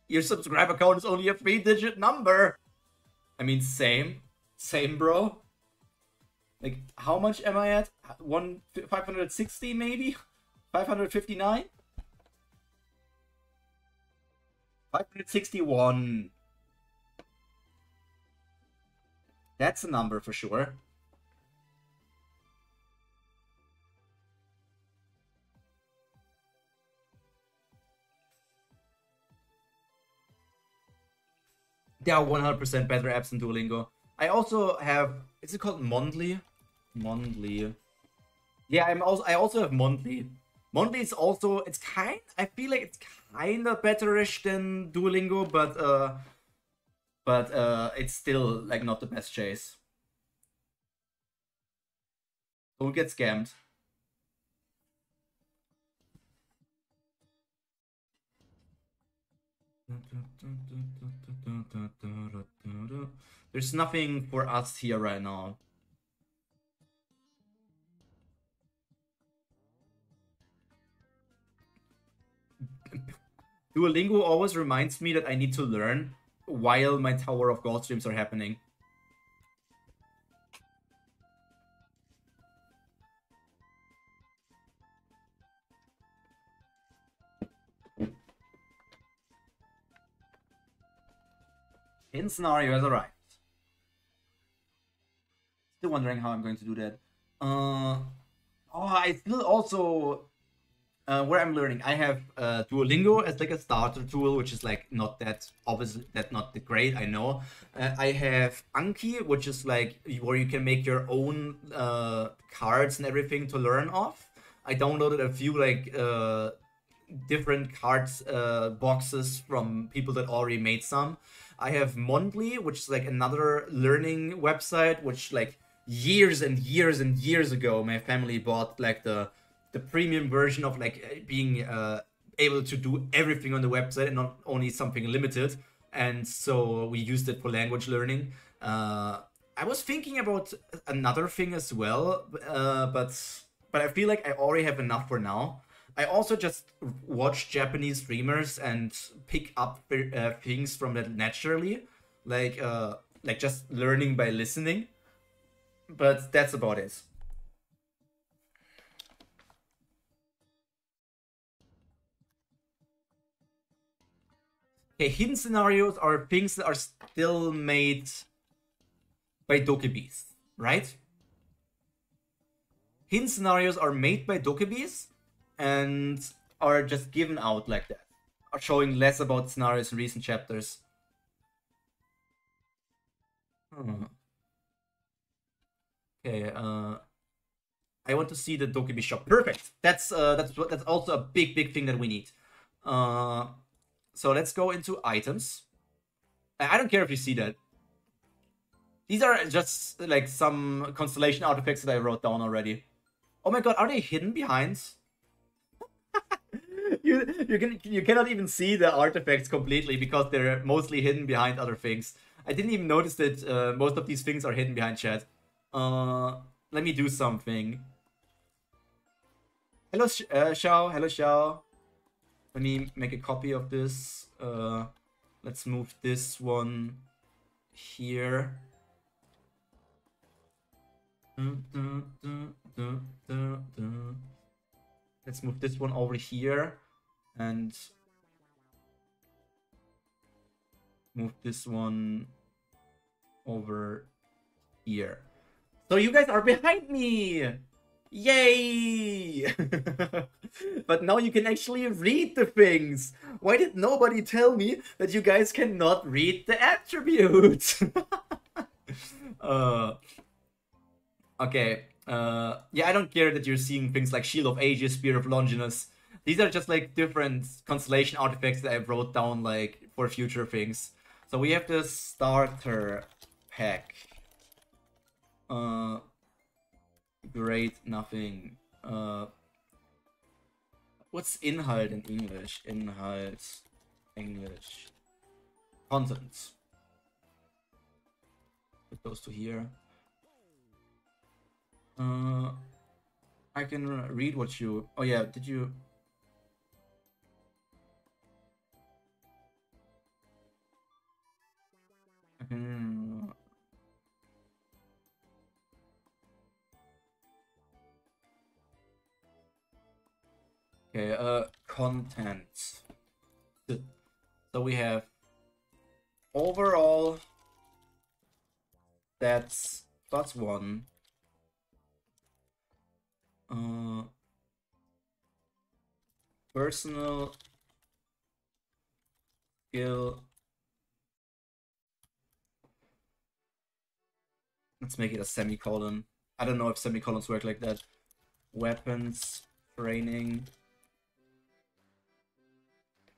Your subscriber count is only a 3-digit number. I mean, same, bro. Like, how much am I at? 560 maybe? 559? 561. That's a number for sure. There are 100% better apps than Duolingo. I also have... Is it called Mondly? Mondly. Yeah, I also have Mondly. Mondly is also... It's kind... I feel like it's kind of betterish than Duolingo, but it's still, like, not the best chase. Don't get scammed. There's nothing for us here right now. Duolingo always reminds me that I need to learn while my Tower of God streams are happening. Hidden scenario has arrived. Still wondering how I'm going to do that. I still also... where I'm learning, I have Duolingo as like a starter tool, which is like not that obviously not that great, I know. I have Anki, which is like where you can make your own cards and everything to learn off. I downloaded a few like different cards boxes from people that already made some. I have Mondly, which is like another learning website, which like years and years and years ago my family bought like the the premium version of like being able to do everything on the website and not only something limited. And so we used it for language learning. I was thinking about another thing as well, but I feel like I already have enough for now. I also just watch Japanese streamers and pick up things from that naturally, like just learning by listening. But that's about it. Okay, hidden scenarios are things that are still made by dokibis, right? Hidden scenarios are made by dokibis and are just given out like that, are showing less about scenarios in recent chapters. Okay, I want to see the dokibi shop. Perfect. That's also a big thing that we need. So let's go into items. I don't care if you see that. These are just like some constellation artifacts that I wrote down already. Oh my god, are they hidden behind? you cannot even see the artifacts completely because they're mostly hidden behind other things. I didn't even notice that most of these things are hidden behind chat. Let me do something. Hello, Xiao. Hello, Xiao. Let me make a copy of this. Let's move this one here. Let's move this one over here and move this one over here. So you guys are behind me! Yay! But now you can actually read the things. Why did nobody tell me that you guys cannot read the attributes? Okay. Yeah, I don't care that you're seeing things like Shield of Aegis, Spear of Longinus. These are just like different constellation artifacts that I wrote down like for future things. So we have the starter pack. Great, nothing. What's Inhalt in English? Inhalt, English. Contents. Put those to here. I can read what you... Oh yeah, did you... I can... Okay, content. So we have overall that's +1. Personal skill. Let's make it a semicolon. I don't know if semicolons work like that. Weapons, training.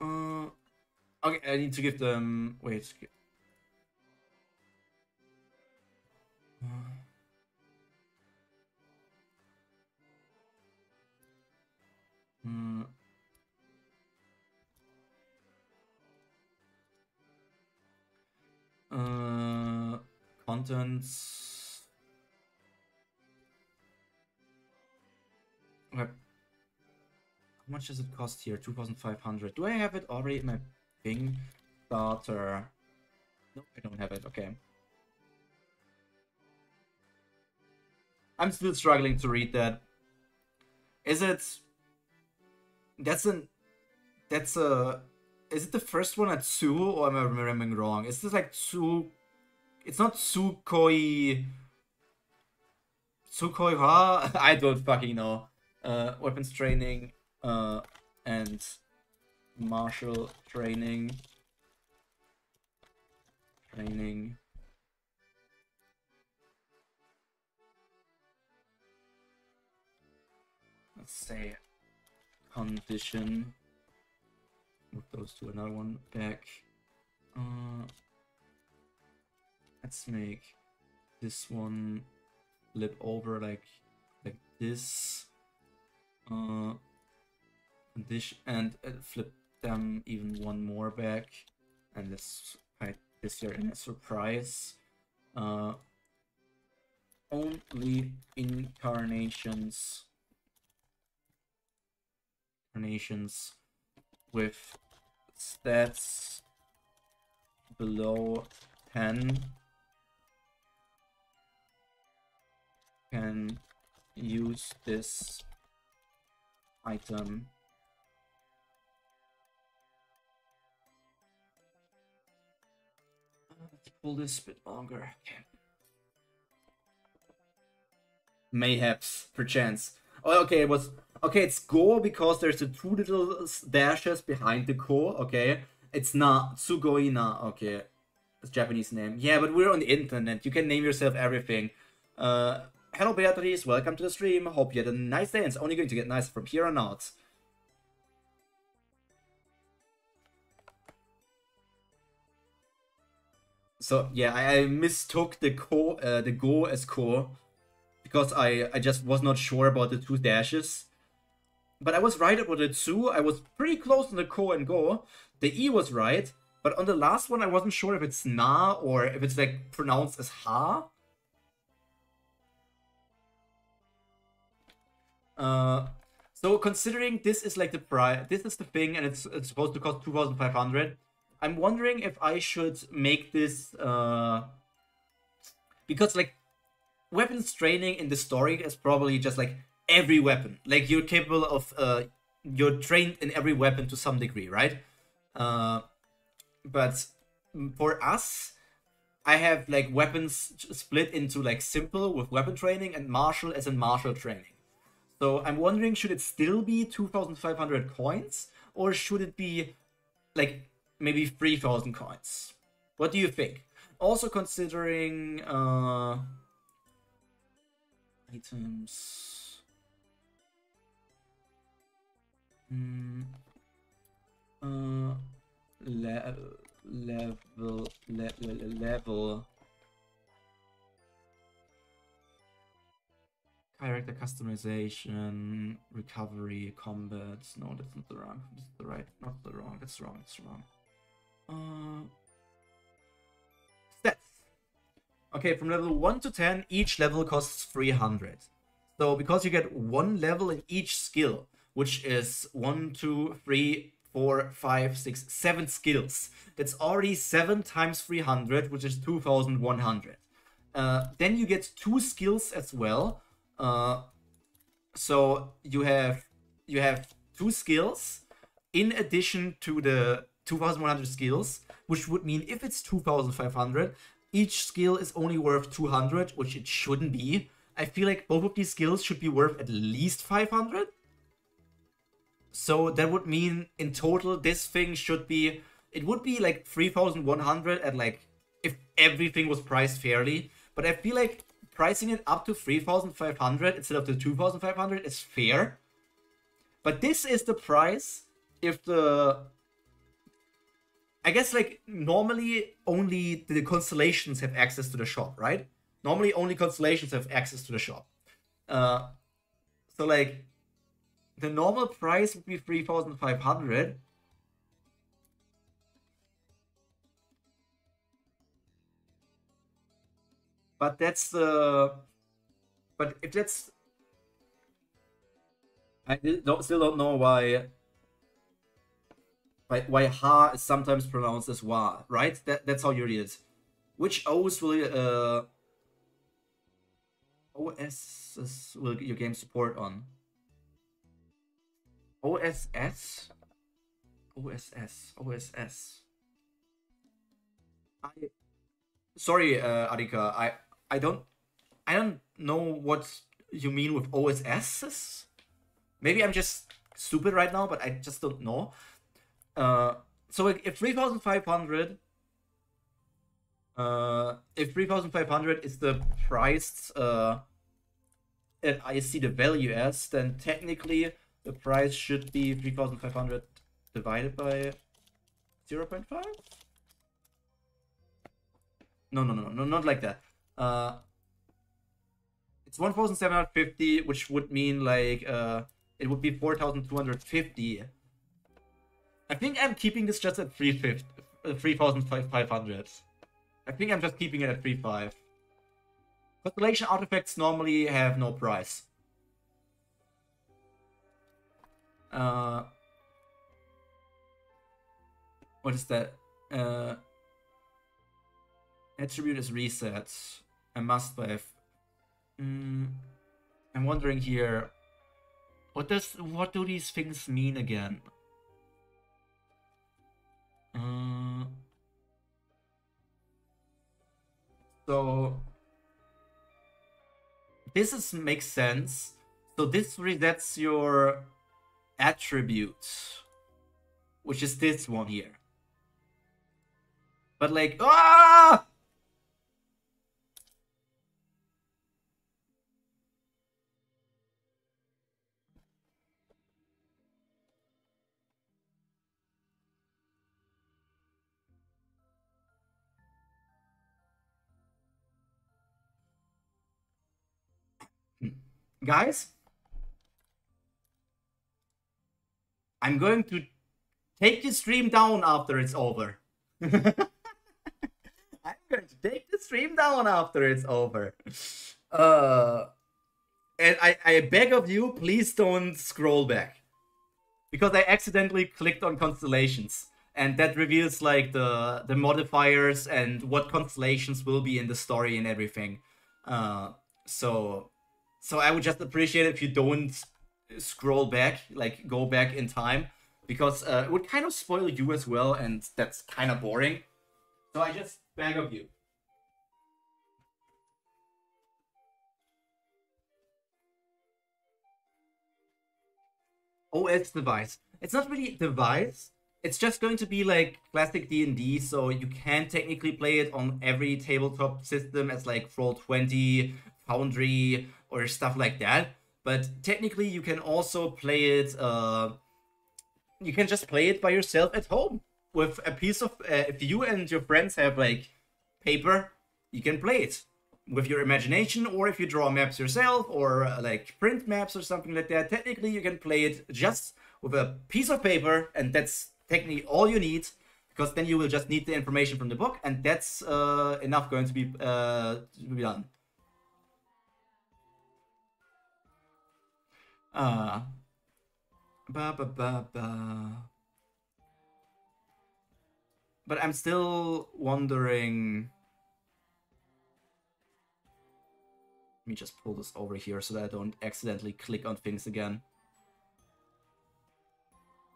Okay, I need to give them... Wait. Contents. Okay. How much does it cost here? 2,500. Do I have it already in my thing? Starter. Nope, I don't have it. Okay. I'm still struggling to read that. Is it... That's a... Is it the first one at Tsu, or am I remembering wrong? Is this like Tsu... It's not Tsukoi... Tsukoi ha? I don't fucking know. Weapons training, and martial training. Let's say condition. Move those to another one back. Let's make this one flip over like this. Condition and flip them even one more back, and let's hide this here in a surprise. Only incarnations with stats below 10 can use this item. Let's pull this a bit longer. Okay. Mayhaps, perchance. Oh, okay, it was okay. It's Go because there's the two little dashes behind the Ko. Okay, it's Na Tsugoina. Okay, it's Japanese name. Yeah, but we're on the internet. You can name yourself everything. Hello Beatrice, welcome to the stream. Hope you had a nice day, and it's only going to get nicer from here on out. So yeah, I mistook the Go as Ko because I just was not sure about the two dashes. But I was right about the Tsu. I was pretty close on the Ko and Go. The E was right, but on the last one I wasn't sure if it's Na or if it's like pronounced as Ha. So considering this is like the price, this is the thing, and it's supposed to cost 2,500. I'm wondering if I should make this because like weapons training in the story is probably just like every weapon. Like you're capable of you're trained in every weapon to some degree, right? But for us, I have like weapons split into like simple with weapon training and martial as in martial training. So I'm wondering, should it still be 2,500 coins, or should it be like maybe 3,000 coins? What do you think? Also considering items. Level. Character customization, recovery, combat. No, that's not the wrong. That's the right. Not the wrong. That's wrong. That's wrong. Stats. Okay, from level 1 to 10, each level costs 300. So because you get one level in each skill, which is 1, 2, 3, 4, 5, 6, 7 skills. That's already 7 times 300, which is 2,100. Then you get 2 skills as well. So you have 2 skills in addition to the 2,100 skills, which would mean if it's 2,500, each skill is only worth 200, which it shouldn't be. I feel like both of these skills should be worth at least 500. So that would mean in total this thing should be, it would be like 3,100 at like if everything was priced fairly. But I feel like pricing it up to 3,500 instead of the 2,500 is fair. But this is the price if the, I guess like normally only the constellations have access to the shop, right? Normally only constellations have access to the shop. So like the normal price would be 3,500. But that's the, but if that's, I still don't know why Ha is sometimes pronounced as Wa, right? That's how you read it. Which O's will OS will your game support on? OSS? OSS. Sorry, Arika, I don't know what you mean with OSS. Maybe I'm just stupid right now, but I just don't know. So if 3,500 is the price that I see the value as, then technically the price should be 3,500 divided by 0.5. No, not like that. It's 1,750, which would mean like it would be 4,250. I think I'm keeping this just at 3,500. I think I'm just keeping it at 3,500. Constellation artifacts normally have no price. What is that? Attribute is reset. I must have. I'm wondering here. What do these things mean again? So this makes sense. So this resets your attribute, which is this one here. But like, ah! Guys, I'm going to take the stream down after it's over. I'm going to take the stream down after it's over. And I beg of you, please don't scroll back. Because I accidentally clicked on constellations. And that reveals like the modifiers and what constellations will be in the story and everything. So I would just appreciate it if you don't scroll back, like go back in time, because it would kind of spoil you as well, and that's kind of boring. So I just beg of you. OS device. It's not really a device. It's just going to be like classic D&D, so you can technically play it on every tabletop system as like Roll20, Foundry, or stuff like that. But technically you can also play it, you can just play it by yourself at home. With a piece of, if you and your friends have like paper, you can play it with your imagination, or if you draw maps yourself, or like print maps or something like that. Technically you can play it just with a piece of paper, and that's technically all you need, because then you will just need the information from the book, and that's enough going to be done. But I'm still wondering. Let me just pull this over here so that I don't accidentally click on things again.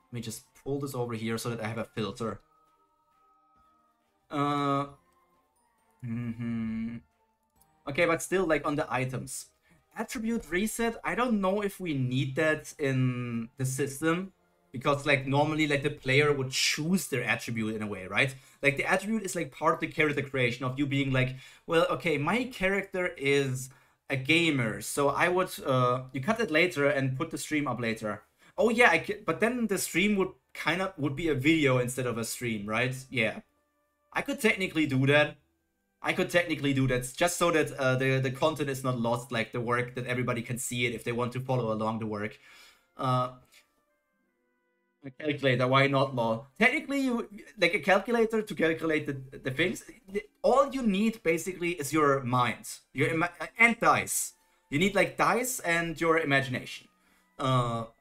Let me just pull this over here so that I have a filter. Okay, but still, like on the items. Attribute reset, I don't know if we need that in the system, because like normally like the player would choose their attribute in a way, right? Like the attribute is like part of the character creation of you being like, well, okay, my character is a gamer, so I would you cut it later and put the stream up later. Oh yeah, but then the stream would be a video instead of a stream, right? Yeah, I could technically do that. Just so that the content is not lost, like the work, that everybody can see it if they want to follow along the work. A calculator, why not law? Technically, you like a calculator to calculate the things. All you need basically is your mind, and dice. You need like dice and your imagination. But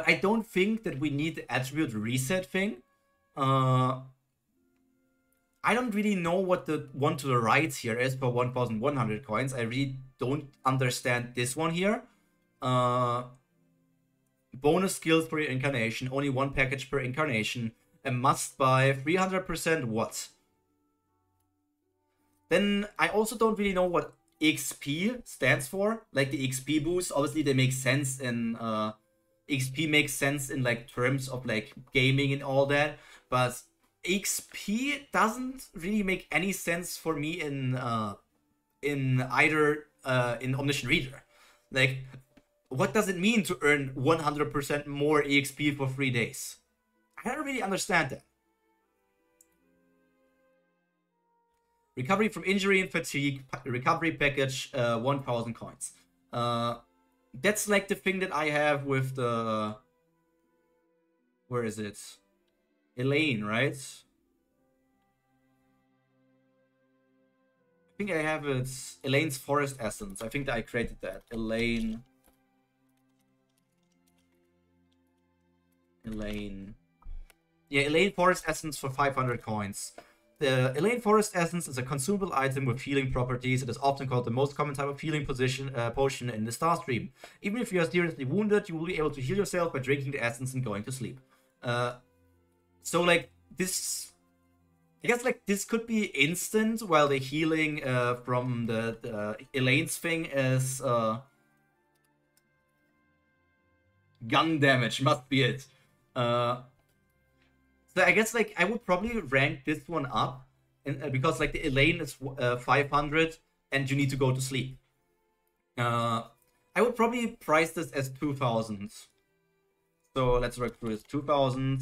I don't think that we need the attribute reset thing. I don't really know what the one to the right here is for 1,100 coins. I really don't understand this one here. Bonus skills per incarnation, only one package per incarnation. A must buy, 300% what? Then I also don't really know what XP stands for. Like the XP boost, obviously they make sense in XP makes sense in like terms of like gaming and all that, but XP doesn't really make any sense for me in either in Omniscient Reader. Like, what does it mean to earn 100% more EXP for 3 days? I don't really understand that. Recovery from injury and fatigue, recovery package, 1,000 coins. That's like the thing that I have with the... Where is it? Elaine, right? I think I have it. Elaine's Forest Essence. I think that I created that. Elaine. Yeah, Elaine Forest Essence for 500 coins. The Elaine Forest Essence is a consumable item with healing properties. It is often called the most common type of healing potion in the Star Stream. Even if you are seriously wounded, you will be able to heal yourself by drinking the essence and going to sleep. So, like, this... I guess, like, this could be instant, while the healing from the Elaine's thing is... gun damage, must be it. So I guess, like, I would probably rank this one up, because, like, the Elaine is 500, and you need to go to sleep. I would probably price this as 2,000. So let's work through this. 2,000.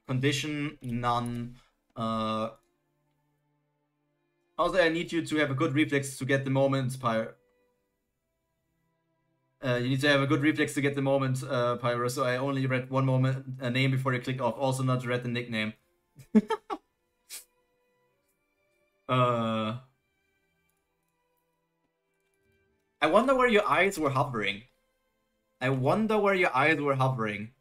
Condition, none. Also, I need you to have a good reflex to get the moment, Pyro. You need to have a good reflex to get the moment, Pyro, so I only read one moment a name before you click off. Also not read the nickname. I wonder where your eyes were hovering. I wonder where your eyes were hovering.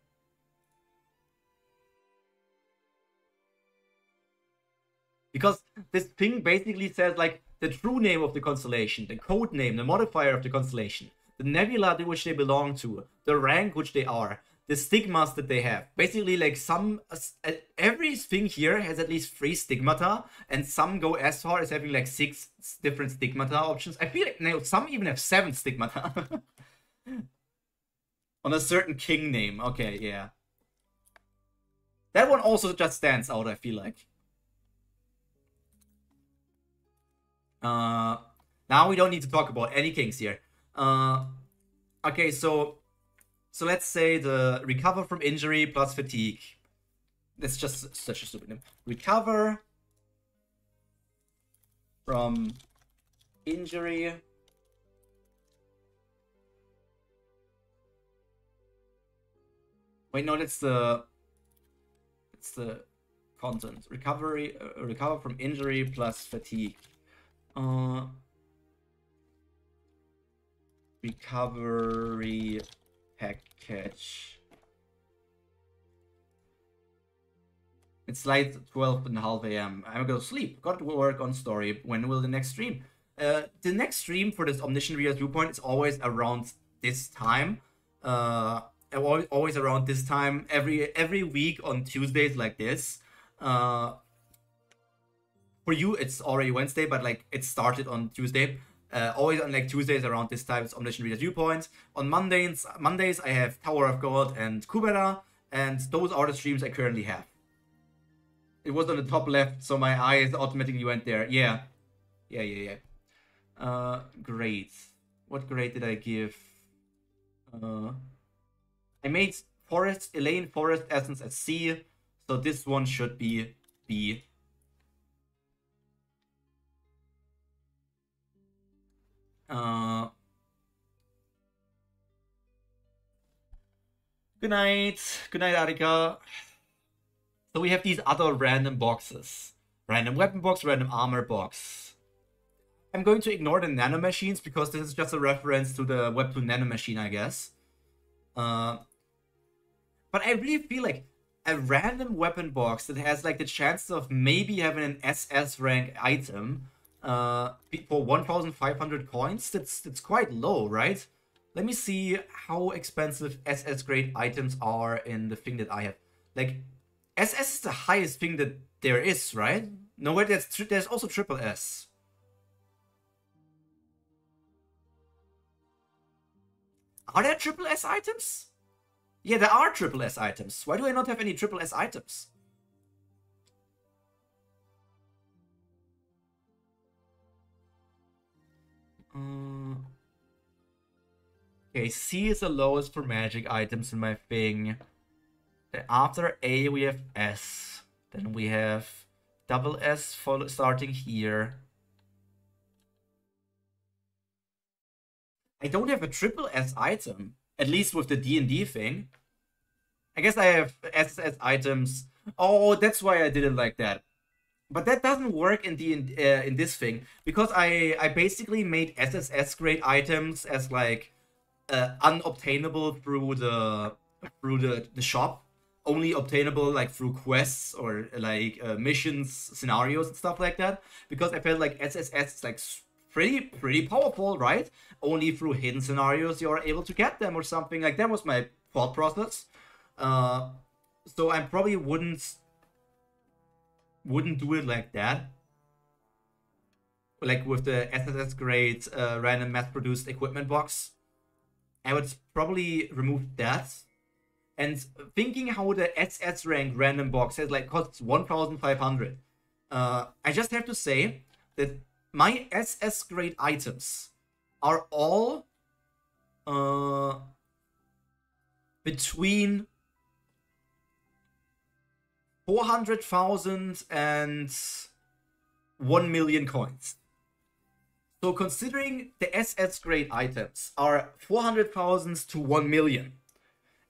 Because this thing basically says, like, the true name of the constellation, the code name, the modifier of the constellation, the nebula to which they belong to, the rank which they are, the stigmas that they have. Basically, like, everything here has at least 3 stigmata, and some go as far as having like 6 different stigmata options. I feel like now some even have 7 stigmata. On a certain king name. Okay, yeah. That one also just stands out, I feel like. Now we don't need to talk about any kings here. Okay, so let's say the recover from injury plus fatigue. That's just such a stupid name. Recover from injury Wait, no, that's the content. Recover from injury plus fatigue. Recovery package. It's like 12:30 a.m. I'm gonna sleep. Got to work on story. When will the next stream? The next stream for this Omniscient Reader viewpoint is always around this time. Always around this time. Every week on Tuesdays like this. For you, it's already Wednesday, but like it started on Tuesday. Always on like Tuesdays around this time, it's Omniscient Reader viewpoint. On Mondays I have Tower of God and Kubera, and those are the streams I currently have. It was on the top left, so my eyes automatically went there. Yeah. Great. What grade did I give? I made Elaine Forest Essence as C, so this one should be B. Good night, Arika. So we have these other random boxes. Random weapon box, random armor box. I'm going to ignore the nanomachines because this is just a reference to the Webtoon nanomachine, I guess. But I really feel like a random weapon box that has like the chances of maybe having an SS rank item for 1,500 coins, that's quite low, right? Let me see how expensive SS grade items are in the thing that I have. Like, SS is the highest thing that there is, right? No, wait, there's also triple S. Are there triple S items? Yeah, there are triple S items. Why do I not have any triple S items? Okay, C is the lowest for magic items in my thing. Then after A, we have S. Then we have double S starting here. I don't have a triple S item, at least with the D&D thing. I guess I have SSS items. Oh, that's why I did it like that. But that doesn't work in in this thing, because I basically made SSS grade items as like unobtainable through the shop, only obtainable like through quests or like missions, scenarios and stuff like that, because I felt like SSS is like pretty powerful, right? Only through hidden scenarios you are able to get them or something. Like that was my thought process. So I probably wouldn't do it like that, like with the SSS grade random mass produced equipment box. I would probably remove that. And thinking how the SS rank random box has like costs 1,500, I just have to say that my SS grade items are all between 400,000 and 1 million coins. So considering the SS grade items are 400,000 to 1 million,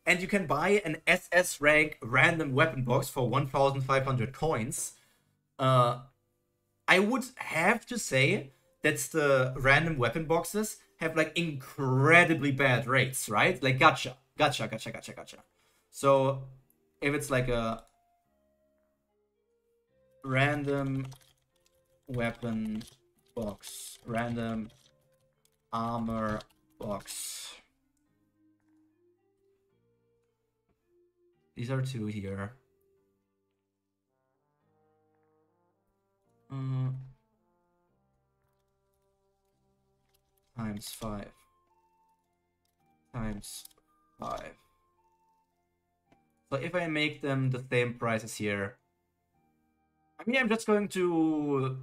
and you can buy an SS rank random weapon box for 1,500 coins, I would have to say that the random weapon boxes have like incredibly bad rates, right? Like gotcha. So if it's like a random weapon box, random armor box. These are two here. Times 5. Times 5. So if I make them the same prices here, I mean, I'm just going to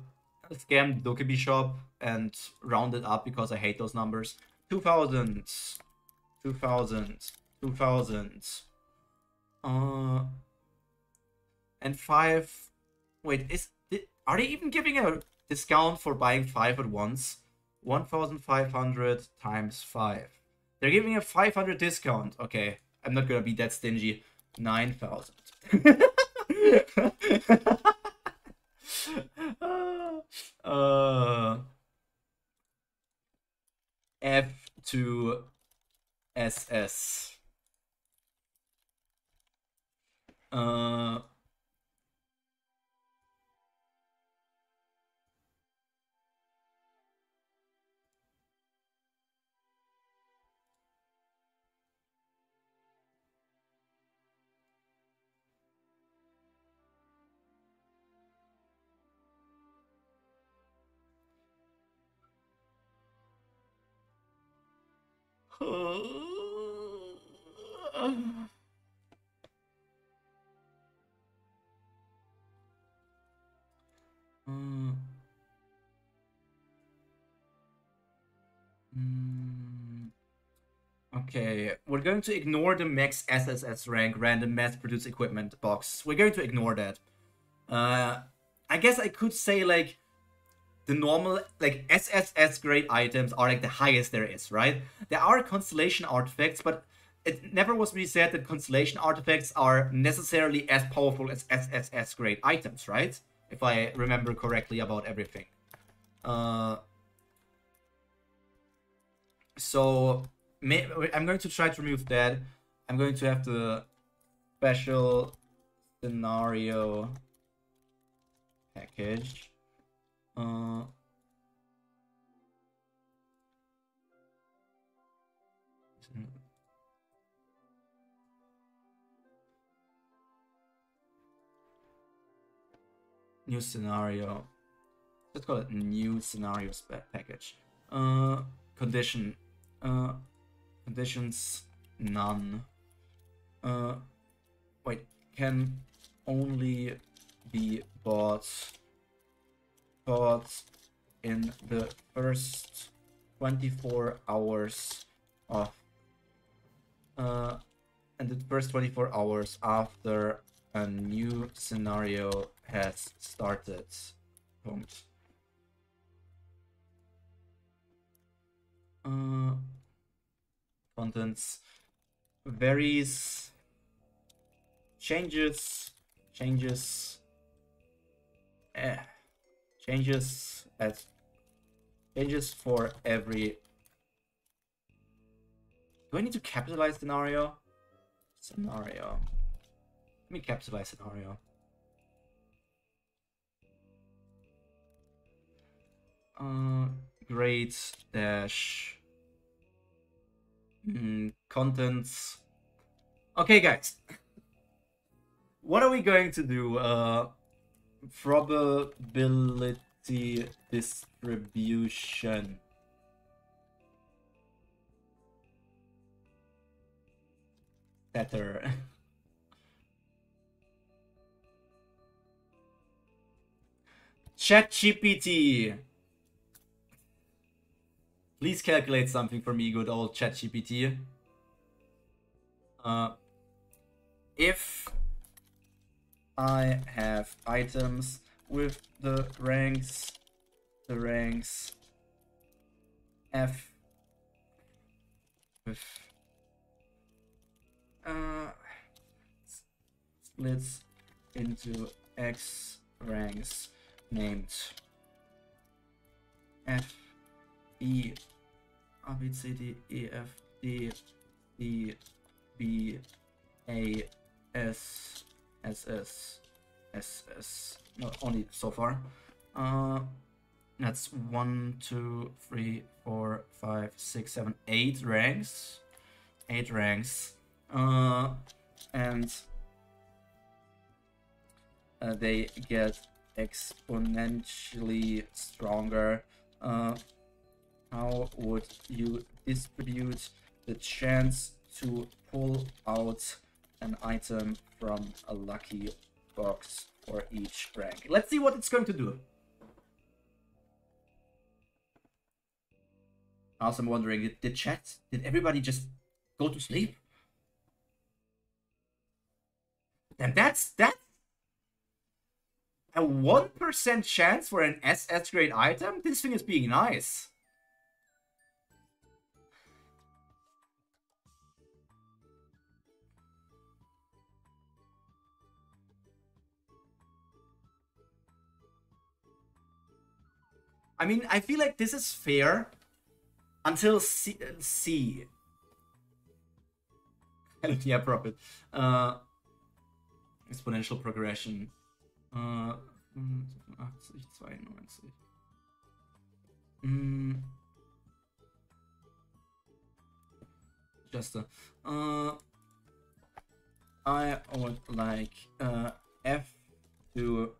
scam Dokkaebi shop and round it up because I hate those numbers. 2,000, 2,000, 2,000. And 5. Wait, are they even giving a discount for buying 5 at once? 1,500 times 5. They're giving a 500 discount. Okay, I'm not gonna be that stingy. 9,000. F2SS. Okay, we're going to ignore the max SSS rank random mass produced equipment box. We're going to ignore that. I guess I could say like the normal like SSS grade items are like the highest there is, right? There are constellation artifacts, but it never was really said that constellation artifacts are necessarily as powerful as SSS grade items, right? If I remember correctly about everything. So I'm going to try to remove that. I'm going to have the special scenario package. New scenario. Let's call it new scenario package. Condition. Conditions none. Wait, can only be bought in the first 24 hours of and the first 24 hours after a new scenario has started. contents varies, changes for every. Do I need to capitalize scenario? Scenario. Let me capitalize scenario. Grade dash contents. Okay, guys. What are we going to do? Probability distribution. Better. ChatGPT. Please calculate something for me, good old ChatGPT. If I have items with the ranks F with splits into X ranks named F, E, A, B, C, D, E, F, D, E, B, A, S, S, S, S, S. No, only so far. That's 1, 2, 3, 4, 5, 6, 7, 8 ranks. 8 ranks. And they get exponentially stronger. How would you distribute the chance to pull out an item from a lucky box for each rank? Let's see what it's going to do. Also, I'm wondering, did everybody just go to sleep? And that's a 1% chance for an SS grade item? This thing is being nice. I mean, I feel like this is fair until C. Yeah, profit. Exponential progression. 80, 92. Just I would like F to,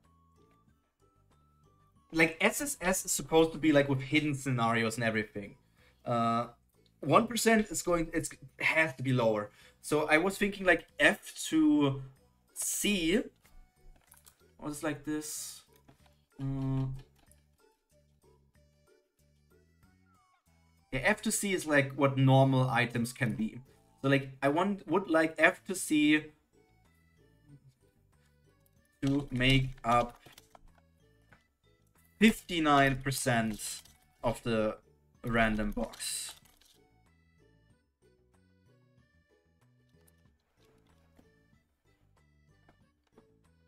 like, SSS is supposed to be like with hidden scenarios and everything. 1% is going, it has to be lower. So I was thinking like F to C was like this. Yeah, F to C is like what normal items can be. So like I would like F to C to make up 59% of the random box.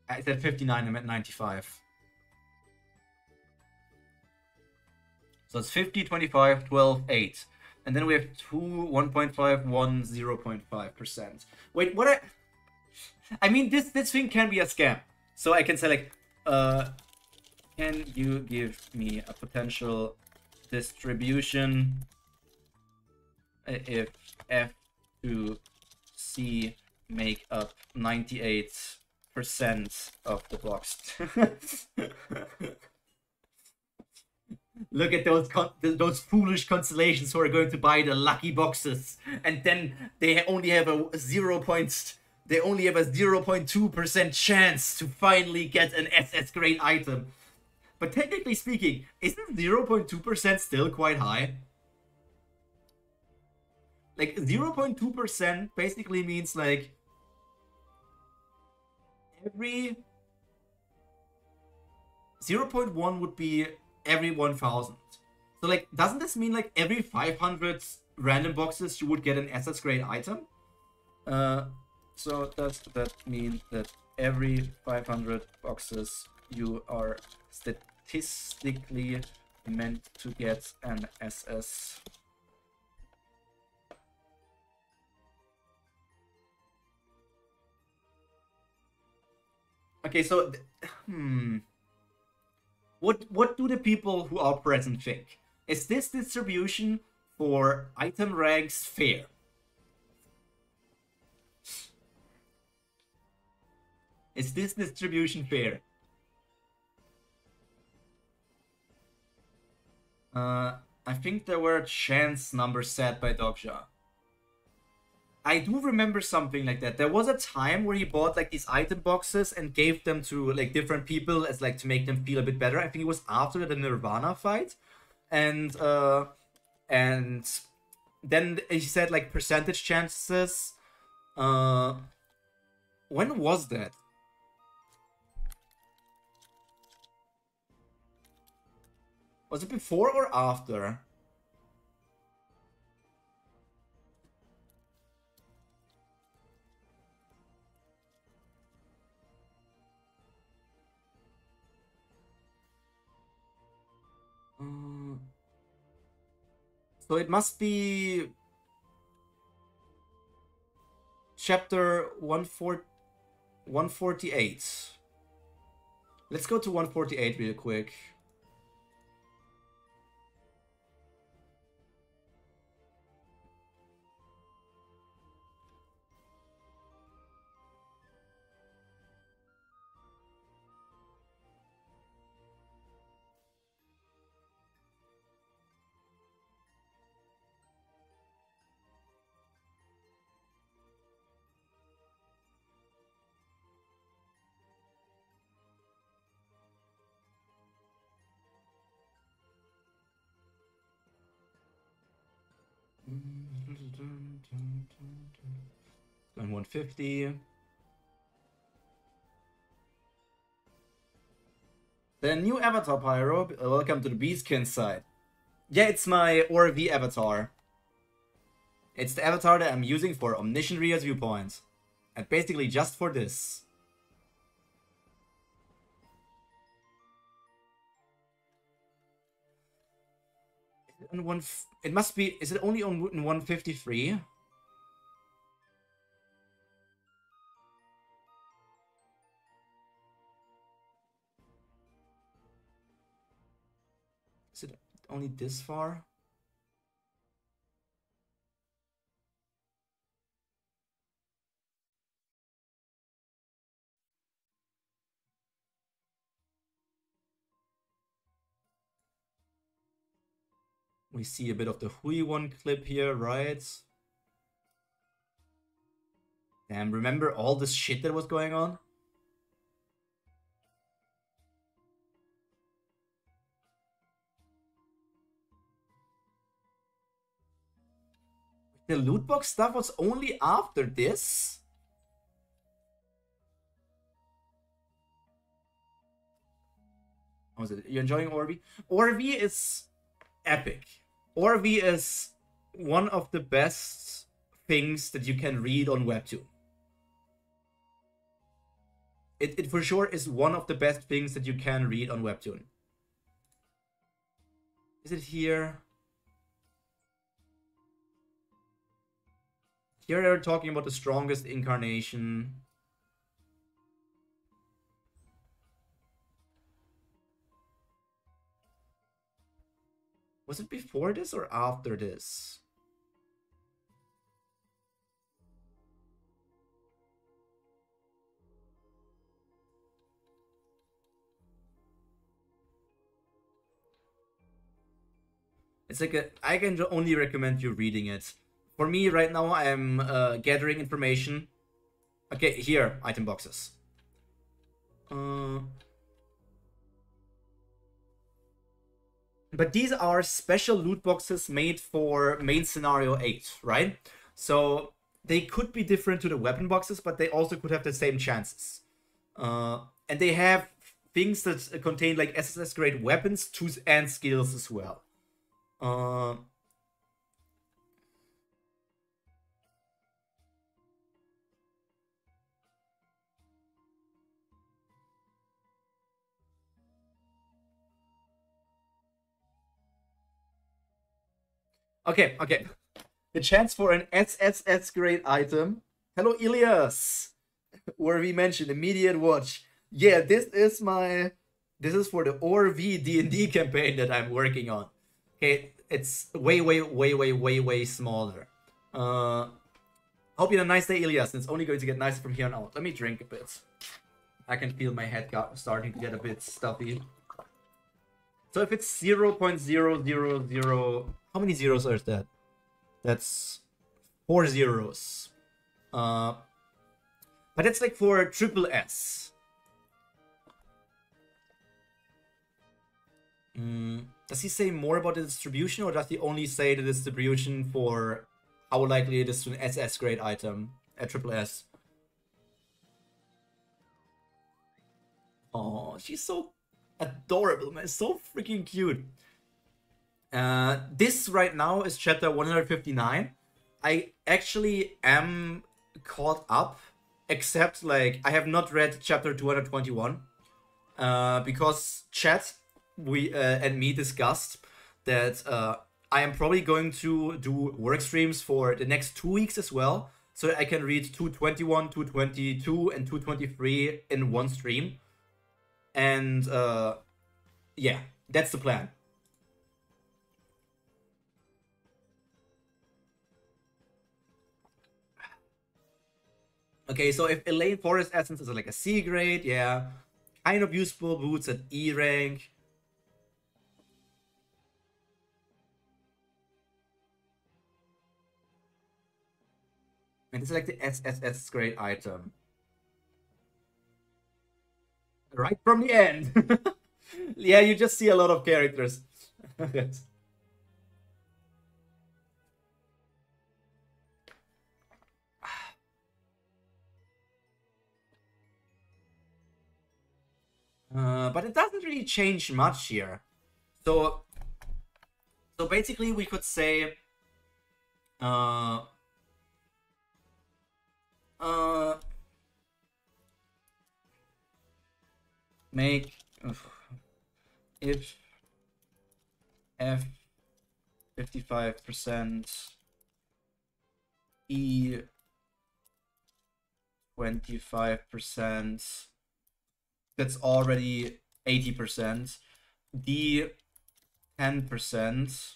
I said 59, I meant 95. So it's 50, 25, 12, 8. And then we have 2, 1.5, 1, 0.5%. Wait, what I mean, this thing can be a scam. So I can say like, can you give me a potential distribution if F to C make up 98% of the box? Look at those foolish constellations who are going to buy the lucky boxes, and then they only have a 0.2% chance to finally get an SS grade item. But technically speaking, isn't 0.2% still quite high? Like 0.2% basically means like every 0.1 would be every 1,000. So like, doesn't this mean like every 500 random boxes, you would get an SS grade item. So does that mean that every 500 boxes you are statistically meant to get an SS? Okay, so what do the people who are present think? Is this distribution for item ranks fair? Is this distribution fair? I think there were chance numbers set by Dogsha. I do remember something like that. There was a time where he bought like these item boxes and gave them to like different people as like to make them feel a bit better. I think it was after the Nirvana fight, and then he said like percentage chances. When was that? Was it before or after? So it must be chapter 148. Let's go to 148 real quick. And 150. The new avatar, Pyro. Welcome to the Beastkin side. Yeah, it's my ORV avatar. It's the avatar that I'm using for Omniscient Reader's viewpoint. And basically just for this. It must be. Is it only on 153? Is it only this far? We see a bit of the Hui one clip here, right? Damn, remember all this shit that was going on? The loot box stuff was only after this? How was it? You enjoying ORV? ORV is epic. ORV is one of the best things that you can read on Webtoon. It for sure is one of the best things that you can read on Webtoon. Is it here? Here they're talking about the strongest incarnation. Was it before this or after this? It's like I can only recommend you reading it. For me, right now, I am gathering information. Okay, here, item boxes. But these are special loot boxes made for main scenario 8, right? So they could be different to the weapon boxes, but they also could have the same chances. And they have things that contain like SSS grade weapons, tools, and skills as well. Okay, okay. The chance for an SSS grade item. Hello, Ilias. Where we mentioned immediate watch. Yeah, this is for the ORV D&D campaign that I'm working on. Okay, it's way smaller. Hope you had a nice day, Ilias. It's only going to get nicer from here on out. Let me drink a bit. I can feel my head starting to get a bit stuffy. So if it's 0.000, how many zeros are that? That's 4 zeros. But it's like for triple S. Does he say more about the distribution, or does he only say the distribution for how likely it is to an SS grade item at triple S? Oh, she's so adorable, man. So freaking cute. This right now is chapter 159. I actually am caught up, except like I have not read chapter 221 because chat and me discussed that I am probably going to do work streams for the next 2 weeks as well, so that I can read 221, 222, and 223 in one stream. And yeah, that's the plan. Okay, so if Elaine Forest Essence is like a C grade, yeah, kind of useful boots at E rank. And this is like the SSS grade item. Right from the end. Yeah, you just see a lot of characters. But it doesn't really change much here. So basically we could say make if F 55%, E 25%, that's already 80%, D 10%,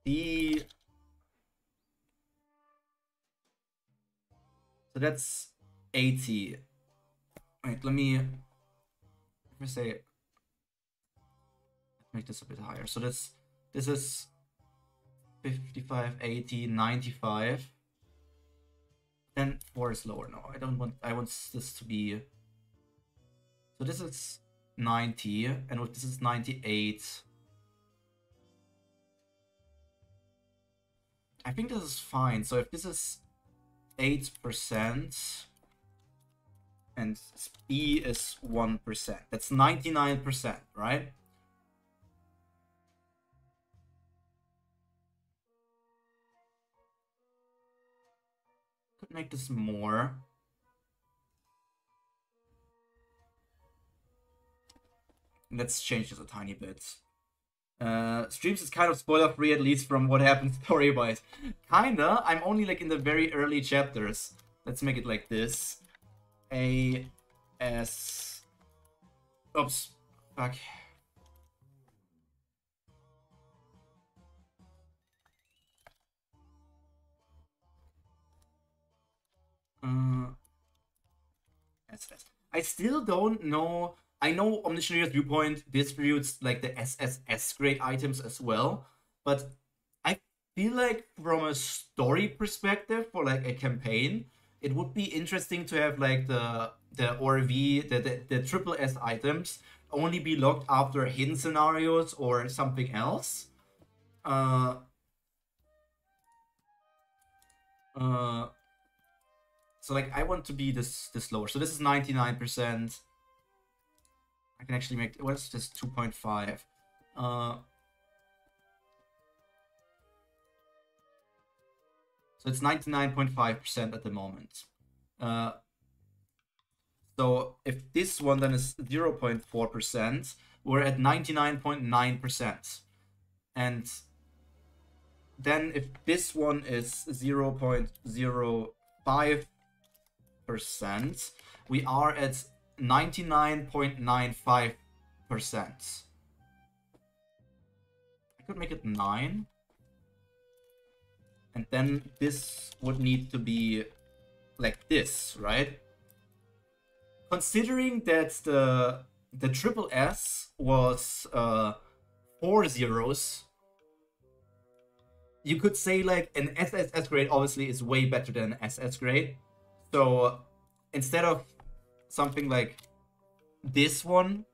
D, so that's 80. Wait, let me say, make this a bit higher. So this is 55, 80, 95. Then 4 is lower. No, I want this to be, so this is 90, and with this is 98. I think this is fine. So if this is 8% and E is 1%, that's 99%, right? Could make this more. Let's change this a tiny bit. Streams is kind of spoiler free, at least from what happens story wise. Kinda. I'm only like in the very early chapters. Let's make it like this. A S. Oops. Fuck. SS. I still don't know. I know Omniscient Reader's Viewpoint distributes like the SSS grade items as well, but I feel like from a story perspective for like a campaign, it would be interesting to have like the ORV, the triple S items only be locked after hidden scenarios or something else. So like I want to be this lower. So this is 99%. I can actually make, what is this, 2.5? So it's 99.5% at the moment. So if this one then is 0.4%, we're at 99.9%. And then if this one is 0.05%, we are at 99.95%. I could make it 9. And then this would need to be like this, right? Considering that the triple S was 4 zeros, you could say like an SSS grade obviously is way better than an SS grade. So instead of something like this one,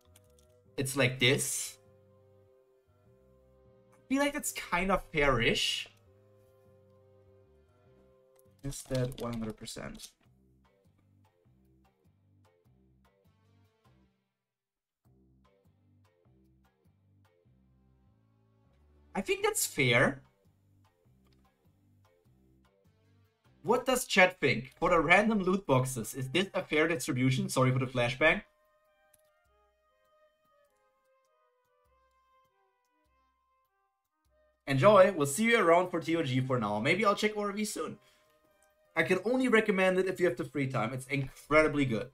it's like this. I feel like it's kind of fairish. Instead, 100%. I think that's fair. What does chat think? For the random loot boxes, is this a fair distribution? Sorry for the flashbang. Enjoy. We'll see you around for TOG for now. Maybe I'll check ORV soon. I can only recommend it if you have the free time. It's incredibly good.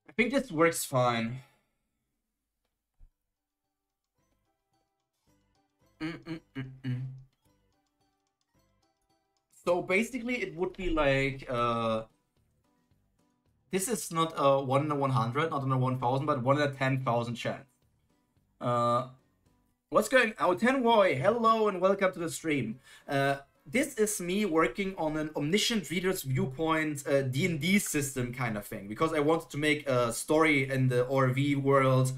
I think this works fine. So basically it would be like this is not a 1 in a 100, not in a 1000, but 1 in a 10,000 chance. What's going on? 10 Roy, hello and welcome to the stream. This is me working on an Omniscient Reader's Viewpoint D&D system kind of thing, because I wanted to make a story in the ORV world,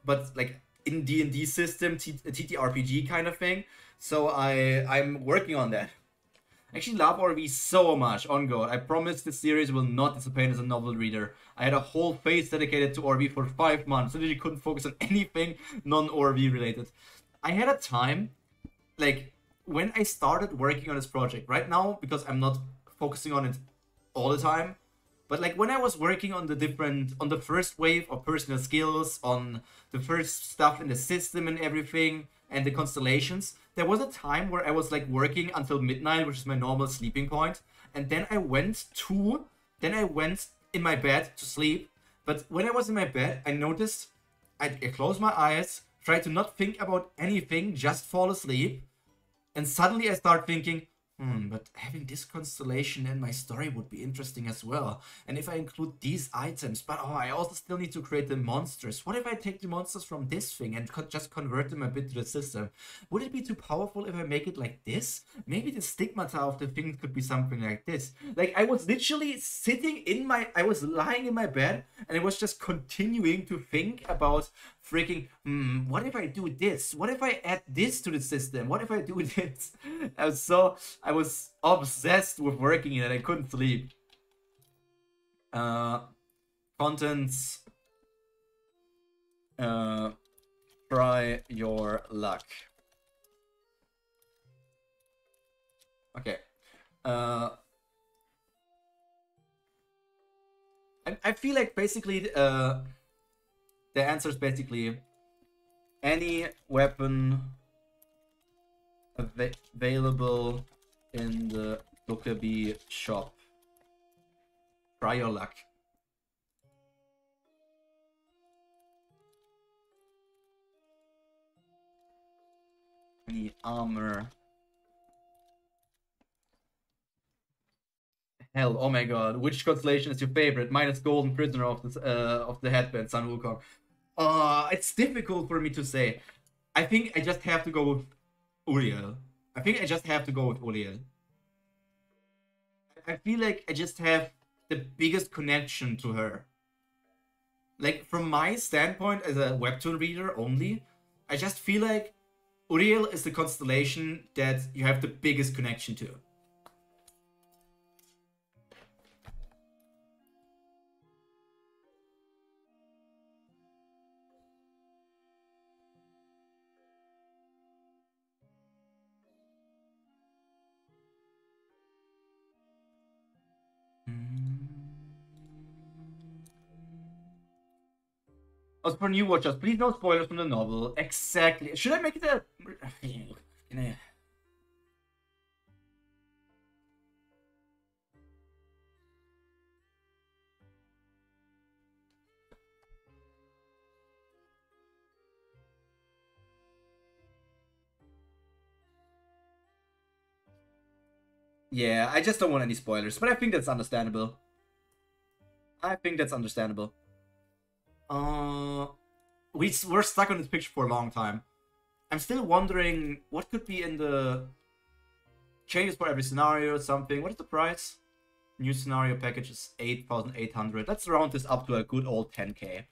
but like in D&D system, TTRPG kind of thing. So I'm working on that. I actually love ORV so much, on God. I promise this series will not disappoint as a novel reader. I had a whole phase dedicated to ORV for 5 months. Literally couldn't focus on anything non-ORV related. I had a time, like, when I started working on this project, right now, because I'm not focusing on it all the time, but like when I was working on the first wave of personal skills, on the first stuff in the system and everything, and the constellations, there was a time where I was like working until midnight, which is my normal sleeping point, and then I went in my bed to sleep. But when I was in my bed, I noticed I closed my eyes, tried to not think about anything, just fall asleep, and suddenly I start thinking, but having this constellation in my story would be interesting as well. And if I include these items, but oh, I also still need to create the monsters. What if I take the monsters from this thing and just convert them a bit to the system? Would it be too powerful if I make it like this? Maybe the stigmata of the thing could be something like this. Like, I was literally I was lying in my bed, and I was just continuing to think about freaking, what if I do this? What if I add this to the system? What if I do this? I was obsessed with working in it. I couldn't sleep. Contents. Try your luck. Okay. I feel like basically the answer is basically any weapon available in the Dokkaebi shop. Try your luck. Any armor. Hell, oh my god. Which constellation is your favorite? Mine is Golden Prisoner of the headband, Sun Wukong. It's difficult for me to say. I think I just have to go with Uriel. I feel like I just have the biggest connection to her. Like, from my standpoint as a Webtoon reader only, I just feel like Uriel is the constellation that you have the biggest connection to. As for new watchers, please no spoilers from the novel. Exactly. Should I make it a... Yeah, I just don't want any spoilers, but I think that's understandable. I think that's understandable. We're stuck on this picture for a long time. I'm still wondering what could be in the changes for every scenario or something. What is the price? New scenario package is 8,800. Let's round this up to a good old 10k.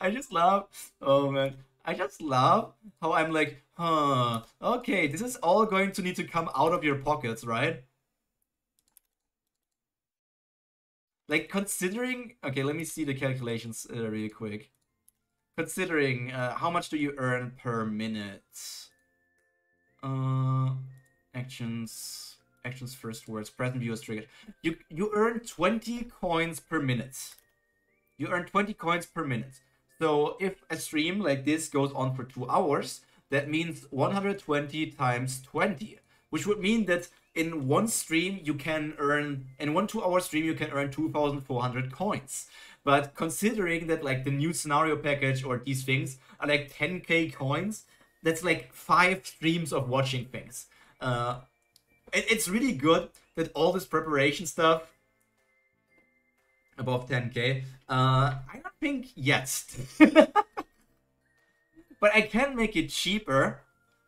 I just love, oh man, I just love how I'm like, huh, okay, this is all going to need to come out of your pockets, right? Like, considering, okay, let me see the calculations real quick. Considering, how much do you earn per minute? Actions, first words, present viewers triggered. You earn 20 coins per minute. You earn 20 coins per minute. So if a stream like this goes on for 2 hours, that means 120 times 20, which would mean that in one stream you can earn, in one 2-hour stream you can earn 2,400 coins. But considering that like the new scenario package or these things are like 10k coins, that's like 5 streams of watching things. It's really good that all this preparation stuff above 10k. I don't think yet. But I can make it cheaper,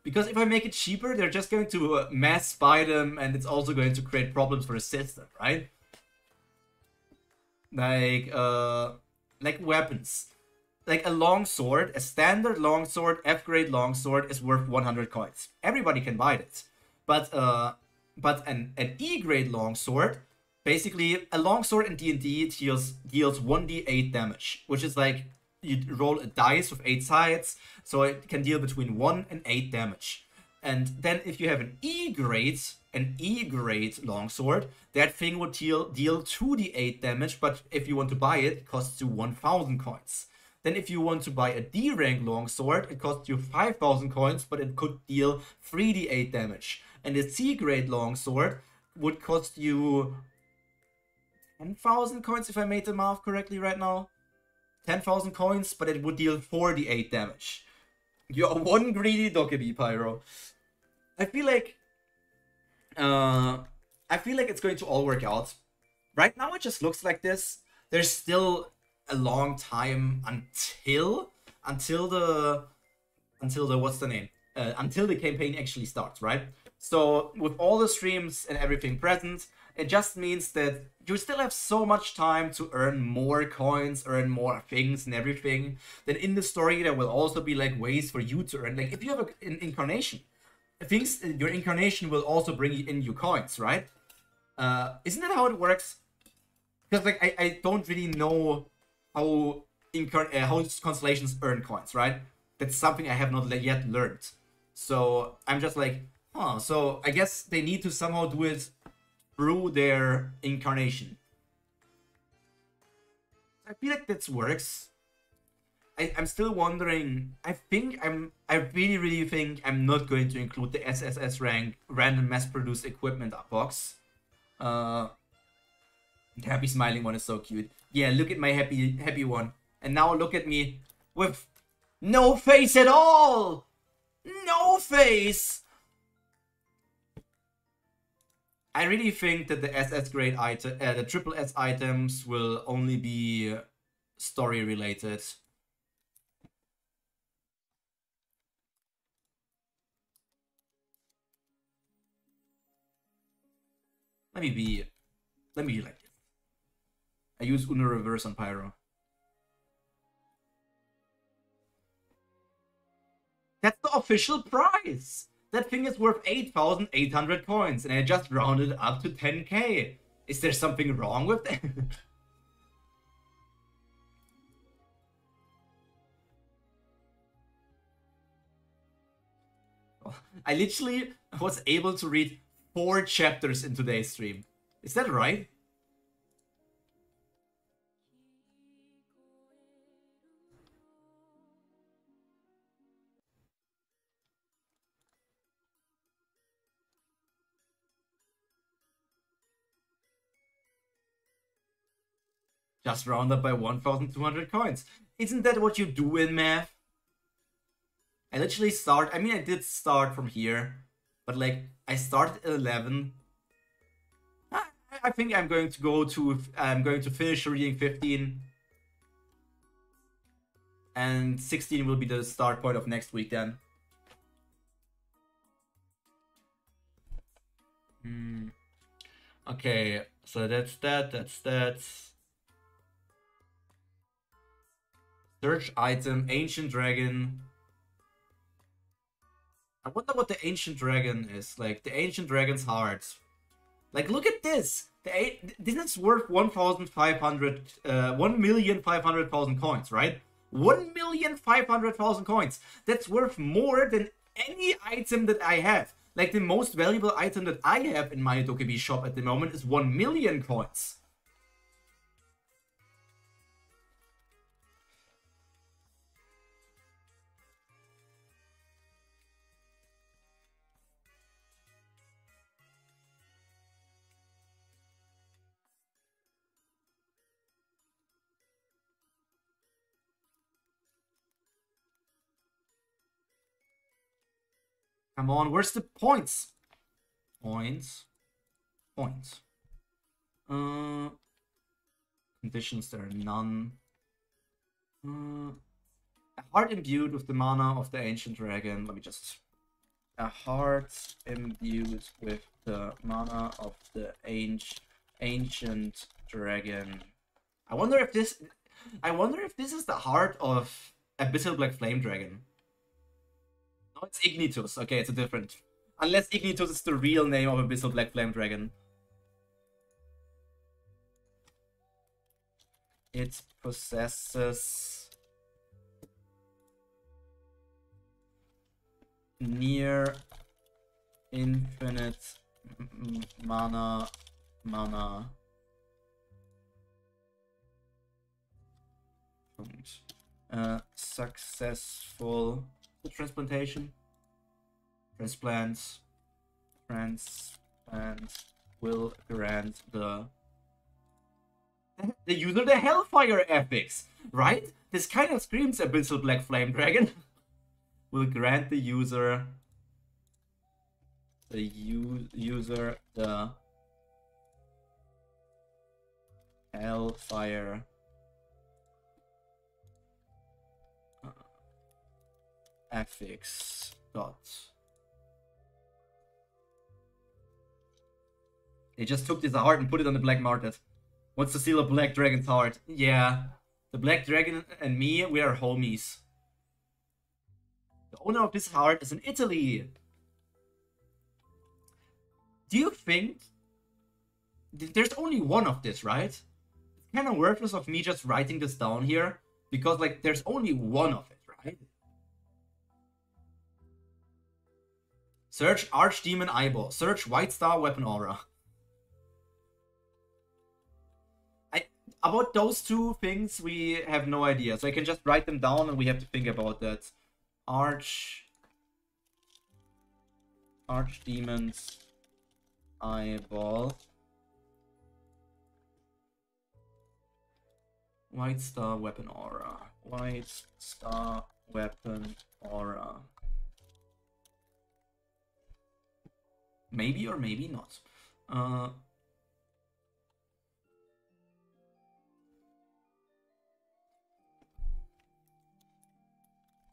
because if I make it cheaper, they're just going to mass buy them, and it's also going to create problems for the system, right? Like weapons. Like a longsword, a standard longsword, F-grade longsword is worth 100 coins. Everybody can buy it. But an E-grade longsword, basically a longsword in D&D deals 1d8 damage, which is like you roll a dice with 8 sides, so it can deal between 1 and 8 damage. And then if you have an E-grade longsword, that thing would deal 2d8 damage, but if you want to buy it, it costs you 1,000 coins. Then if you want to buy a D-rank longsword, it costs you 5,000 coins, but it could deal 3d8 damage. And a C-grade longsword would cost you 10,000 coins, if I made the math correctly right now. 10,000 coins, but it would deal 48 damage. You're one greedy Dokkaebi, Pyro. I feel like it's going to all work out. Right now it just looks like this. There's still a long time until the what's the name? Until the campaign actually starts, right? So with all the streams and everything present, it just means that you still have so much time to earn more coins, earn more things and everything. Then in the story there will also be like ways for you to earn. Like if you have an incarnation, things, your incarnation will also bring in you coins, right? Isn't that how it works? Because like I don't really know how constellations earn coins, right? That's something I have not yet learned. So I'm just like, huh, so I guess they need to somehow do it through their incarnation. I feel like this works. I'm still wondering. I really think I'm not going to include the SSS rank random mass-produced equipment box. The happy smiling one is so cute. Yeah, look at my happy one. And now look at me with no face at all! No face! I really think that the SS grade item, the triple S items will only be story related. Let me be like this. I use Uno Reverse on Pyro. That's the official price! That thing is worth 8,800 coins, and I just rounded it up to 10k. Is there something wrong with that? I literally was able to read 4 chapters in today's stream. Is that right? Just round up by 1,200 coins. Isn't that what you do in math? I literally start, I mean, I did start from here, but like, I started at 11. I think I'm going to finish reading 15. And 16 will be the start point of next week then. Okay, so that's that. Search item, Ancient Dragon. I wonder what the Ancient Dragon is. Like, the Ancient Dragon's heart. Like, look at this! This is worth 1,500,000 coins, right? 1,500,000 coins! That's worth more than any item that I have. Like, the most valuable item that I have in my Dokkaebi shop at the moment is 1,000,000 coins. Come on, where's the points? Points. Conditions, there are none. A heart imbued with the mana of the Ancient Dragon. Let me just... A heart imbued with the mana of the Ancient Dragon. I wonder if this is the heart of Abyssal Black Flame Dragon. No, it's Ignitus. Okay, it's a different. Unless Ignitus is the real name of Abyssal Black Flame Dragon. It possesses near infinite mana. Successful transplant will grant the user the Hellfire affix, right? This kind of screams Abyssal Black Flame Dragon. Will grant the user the Hellfire affix dot. They just took this heart and put it on the black market. What's the seal of Black Dragon's heart? Yeah, the Black Dragon and me, we are homies. The owner of this heart is in Italy. Do you think... There's only one of this, right? It's kind of worthless of me just writing this down here, because like there's only one of it, right? Search Archdemon Eyeball. Search White Star Weapon Aura. About those two things, we have no idea. So I can just write them down and we have to think about that. Archdemon's Eyeball. White Star Weapon Aura. White Star Weapon Aura. Maybe or maybe not.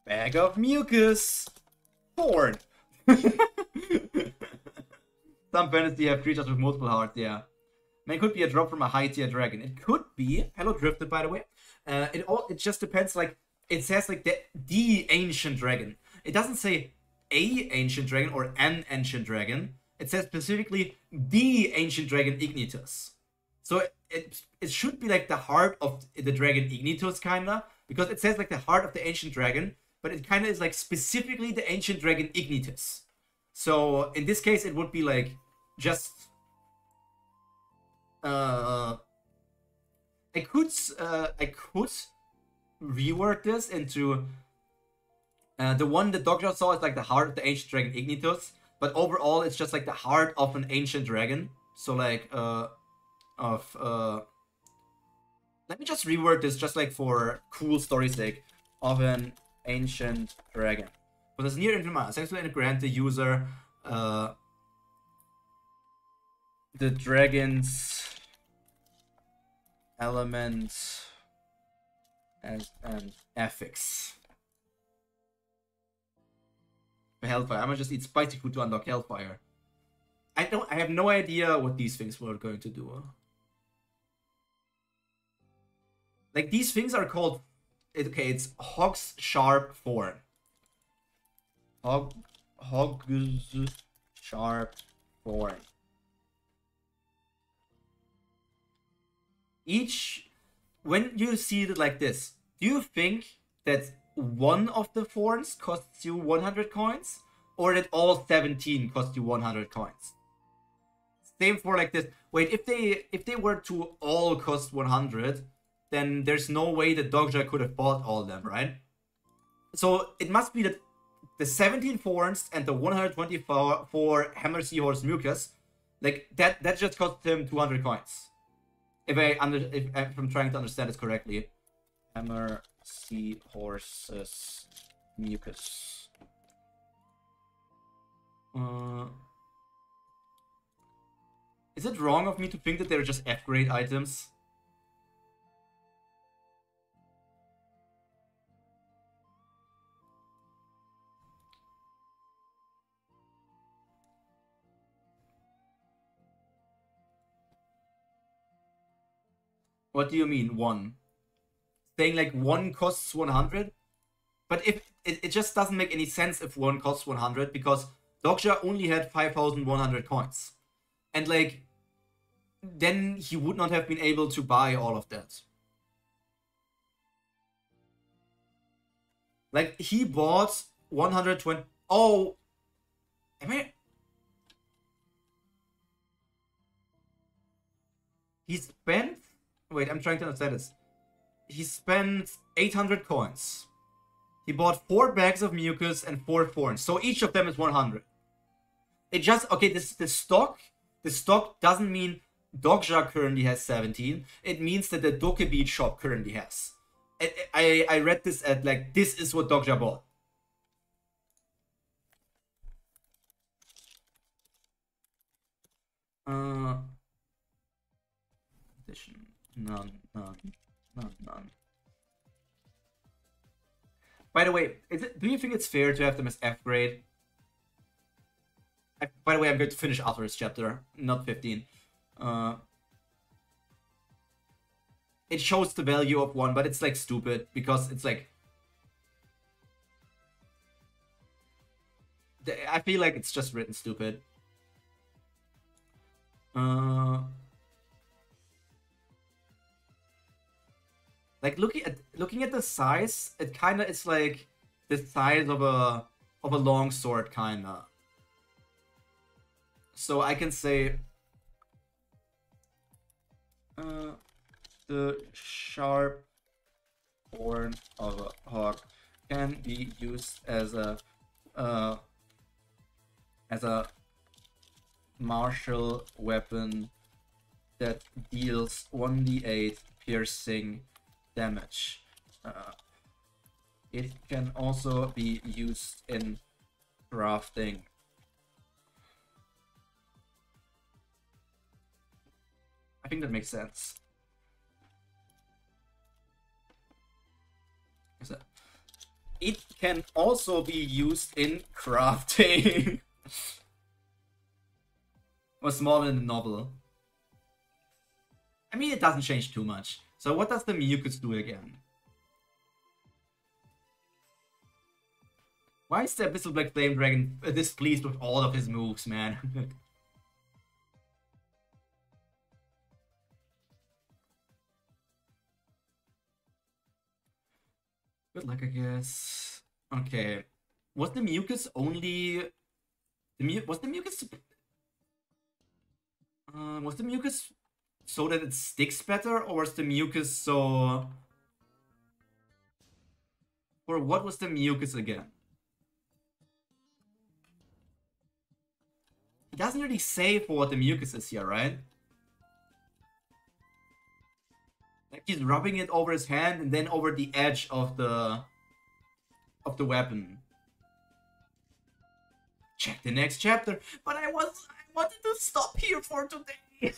Bag of mucus. Horn. Some fantasy have creatures with multiple hearts, yeah. It could be a drop from a high tier dragon. It could be. Hello, Drifted, by the way. It just depends. Like it says, like the ancient dragon. It doesn't say a ancient dragon or an ancient dragon. It says specifically the ancient dragon Ignitus. So it should be like the heart of the dragon Ignitus, kinda, because it says like the heart of the ancient dragon, but it kind of is like specifically the ancient dragon Ignitus. So in this case, it would be like just. I could reword this into the one the doctor saw is like the heart of the ancient dragon Ignitus, but overall it's just like the heart of an ancient dragon. So like Let me just reword this just like for cool story's sake. Of an ancient dragon. With this near infinite successfully grant the user the dragon's element as an affix. Hellfire. I'm gonna just eat spicy food to unlock Hellfire. I have no idea what these things were going to do. Like, these things are called... Okay, it's Hog's Sharp Thorn. Hog's Sharp Thorn. Each... When you see it like this, do you think that one of the thorns costs you 100 coins? Or that all 17 cost you 100 coins? Same for like this. Wait, if they were to all cost 100, then there's no way that Dogja could have bought all of them, right? So it must be that the 17 thorns and the 124 Hammer Seahorse Mucus, like that just cost him 200 coins. If I'm trying to understand this correctly. Hammer Seahorse's Mucus. Is it wrong of me to think that they're just F-grade items? What do you mean, one? Saying like one costs 100? But if it just doesn't make any sense if one costs 100, because Dogja only had 5,100 coins. And like, then he would not have been able to buy all of that. Like, he bought 120... Oh! Am I... He spent... Wait, I'm trying to understand this. He spent 800 coins. He bought 4 bags of mucus and 4 thorns. So each of them is 100. It just... Okay, the stock doesn't mean Dogja currently has 17. It means that the Dokkaebi shop currently has. I read this at like, this is what Dogja bought. Addition. None. By the way, do you think it's fair to have them as F grade? By the way, I'm going to finish after this chapter, not 15. It shows the value of 1, but it's like stupid because it's like... I feel like it's just written stupid. Like looking at the size, it kind of is like the size of a long sword, kinda. So I can say the sharp horn of a hawk can be used as a martial weapon that deals 1d8 piercing damage. It can also be used in crafting. I think that makes sense. It can also be used in crafting. Was smaller than the novel. I mean, it doesn't change too much. So what does the mucus do again? Why is the Abyssal Black Flame Dragon displeased with all of his moves, man? Good luck, I guess. Okay. Was the mucus only... Was the mucus so that it sticks better, or was the mucus so... Or what was the mucus again? It doesn't really say for what the mucus is here, right? Like he's rubbing it over his hand and then over the edge of the weapon. Check the next chapter. But I wanted to stop here for today.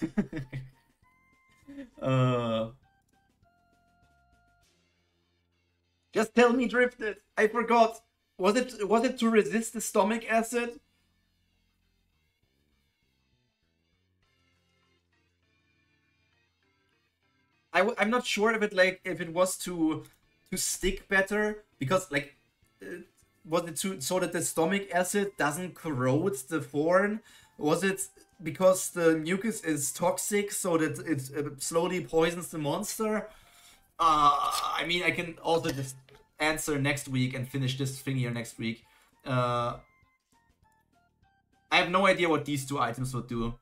Just tell me, Drifted. I forgot. Was it to resist the stomach acid? I'm not sure if it was to stick better, because like was it so that the stomach acid doesn't corrode the thorn? Was it because the mucus is toxic so that it slowly poisons the monster? I mean, I can also just answer next week and finish this thing here next week. I have no idea what these two items would do.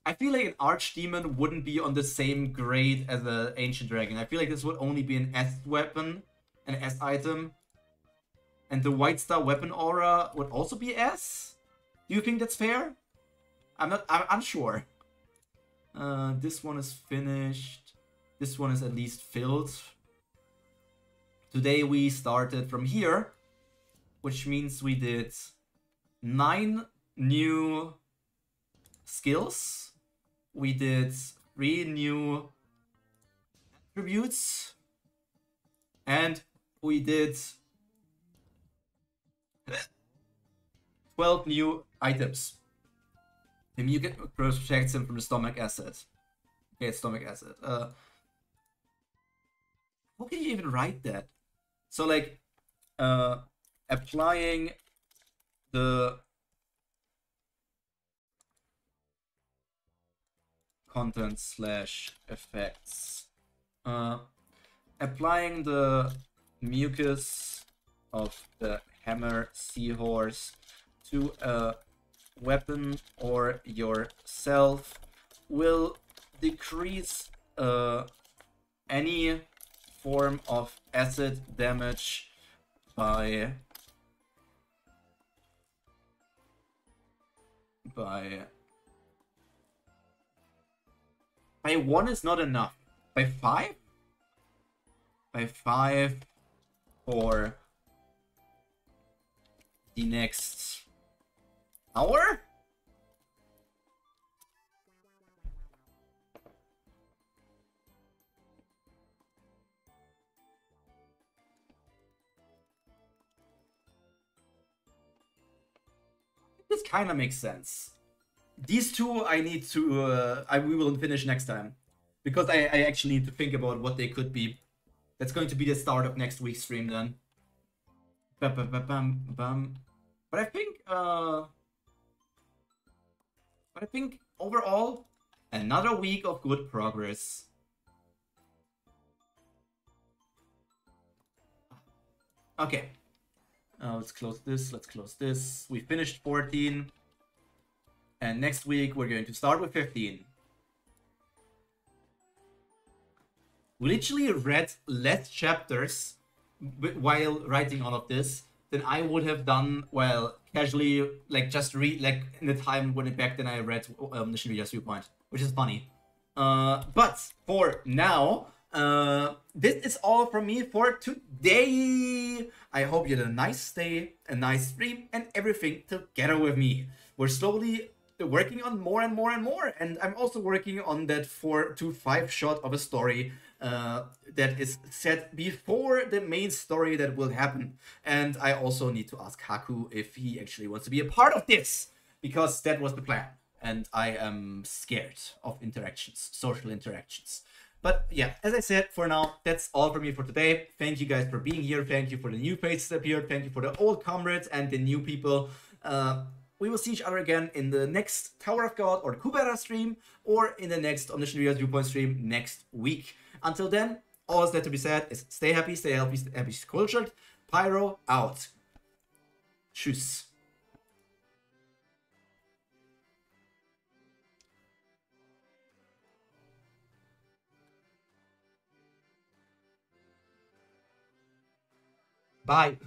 I feel like an Archdemon wouldn't be on the same grade as an Ancient Dragon. I feel like this would only be an S weapon, an S item. And the White Star Weapon Aura would also be S? Do you think that's fair? I'm unsure. This one is finished. This one is at least filled. Today we started from here, which means we did 9 new skills. We did 3 new attributes. And we did 12 new items. The mucus protects him from the stomach acid. Okay, stomach acid. How can you even write that? So like, applying the content / effects. Applying the mucus of the hammer seahorse to a weapon or yourself will decrease any form of acid damage by 1 is not enough. By 5? By 5 for the next hour? This kind of makes sense. These two I need to we will finish next time, because I actually need to think about what they could be. That's going to be the start of next week's stream then. But I think overall another week of good progress. Okay. Let's close this. Let's close this. We finished 14. And next week, we're going to start with 15. We literally read less chapters while writing all of this than I would have done, well, casually, like, just read, like, in the time when back then I read Omniscient Reader's Viewpoint, which is funny. But for now, this is all from me for today. I hope you had a nice day, a nice stream, and everything together with me. We're slowly working on more and more and more, and I'm also working on that 4 to 5 shot of a story that is set before the main story that will happen. And I also need to ask Haku if he actually wants to be a part of this, because that was the plan, and I am scared of interactions, social interactions. But yeah, as I said, for now, that's all from me for today. Thank you guys for being here. Thank you for the new faces that appeared. Thank you for the old comrades and the new people. We will see each other again in the next Tower of God or Kubera stream, or in the next Omniscient Reader Viewpoint stream next week. Until then, all that's to be said is stay happy, stay healthy, stay happy, cultured. Pyro out. Tschüss. Bye.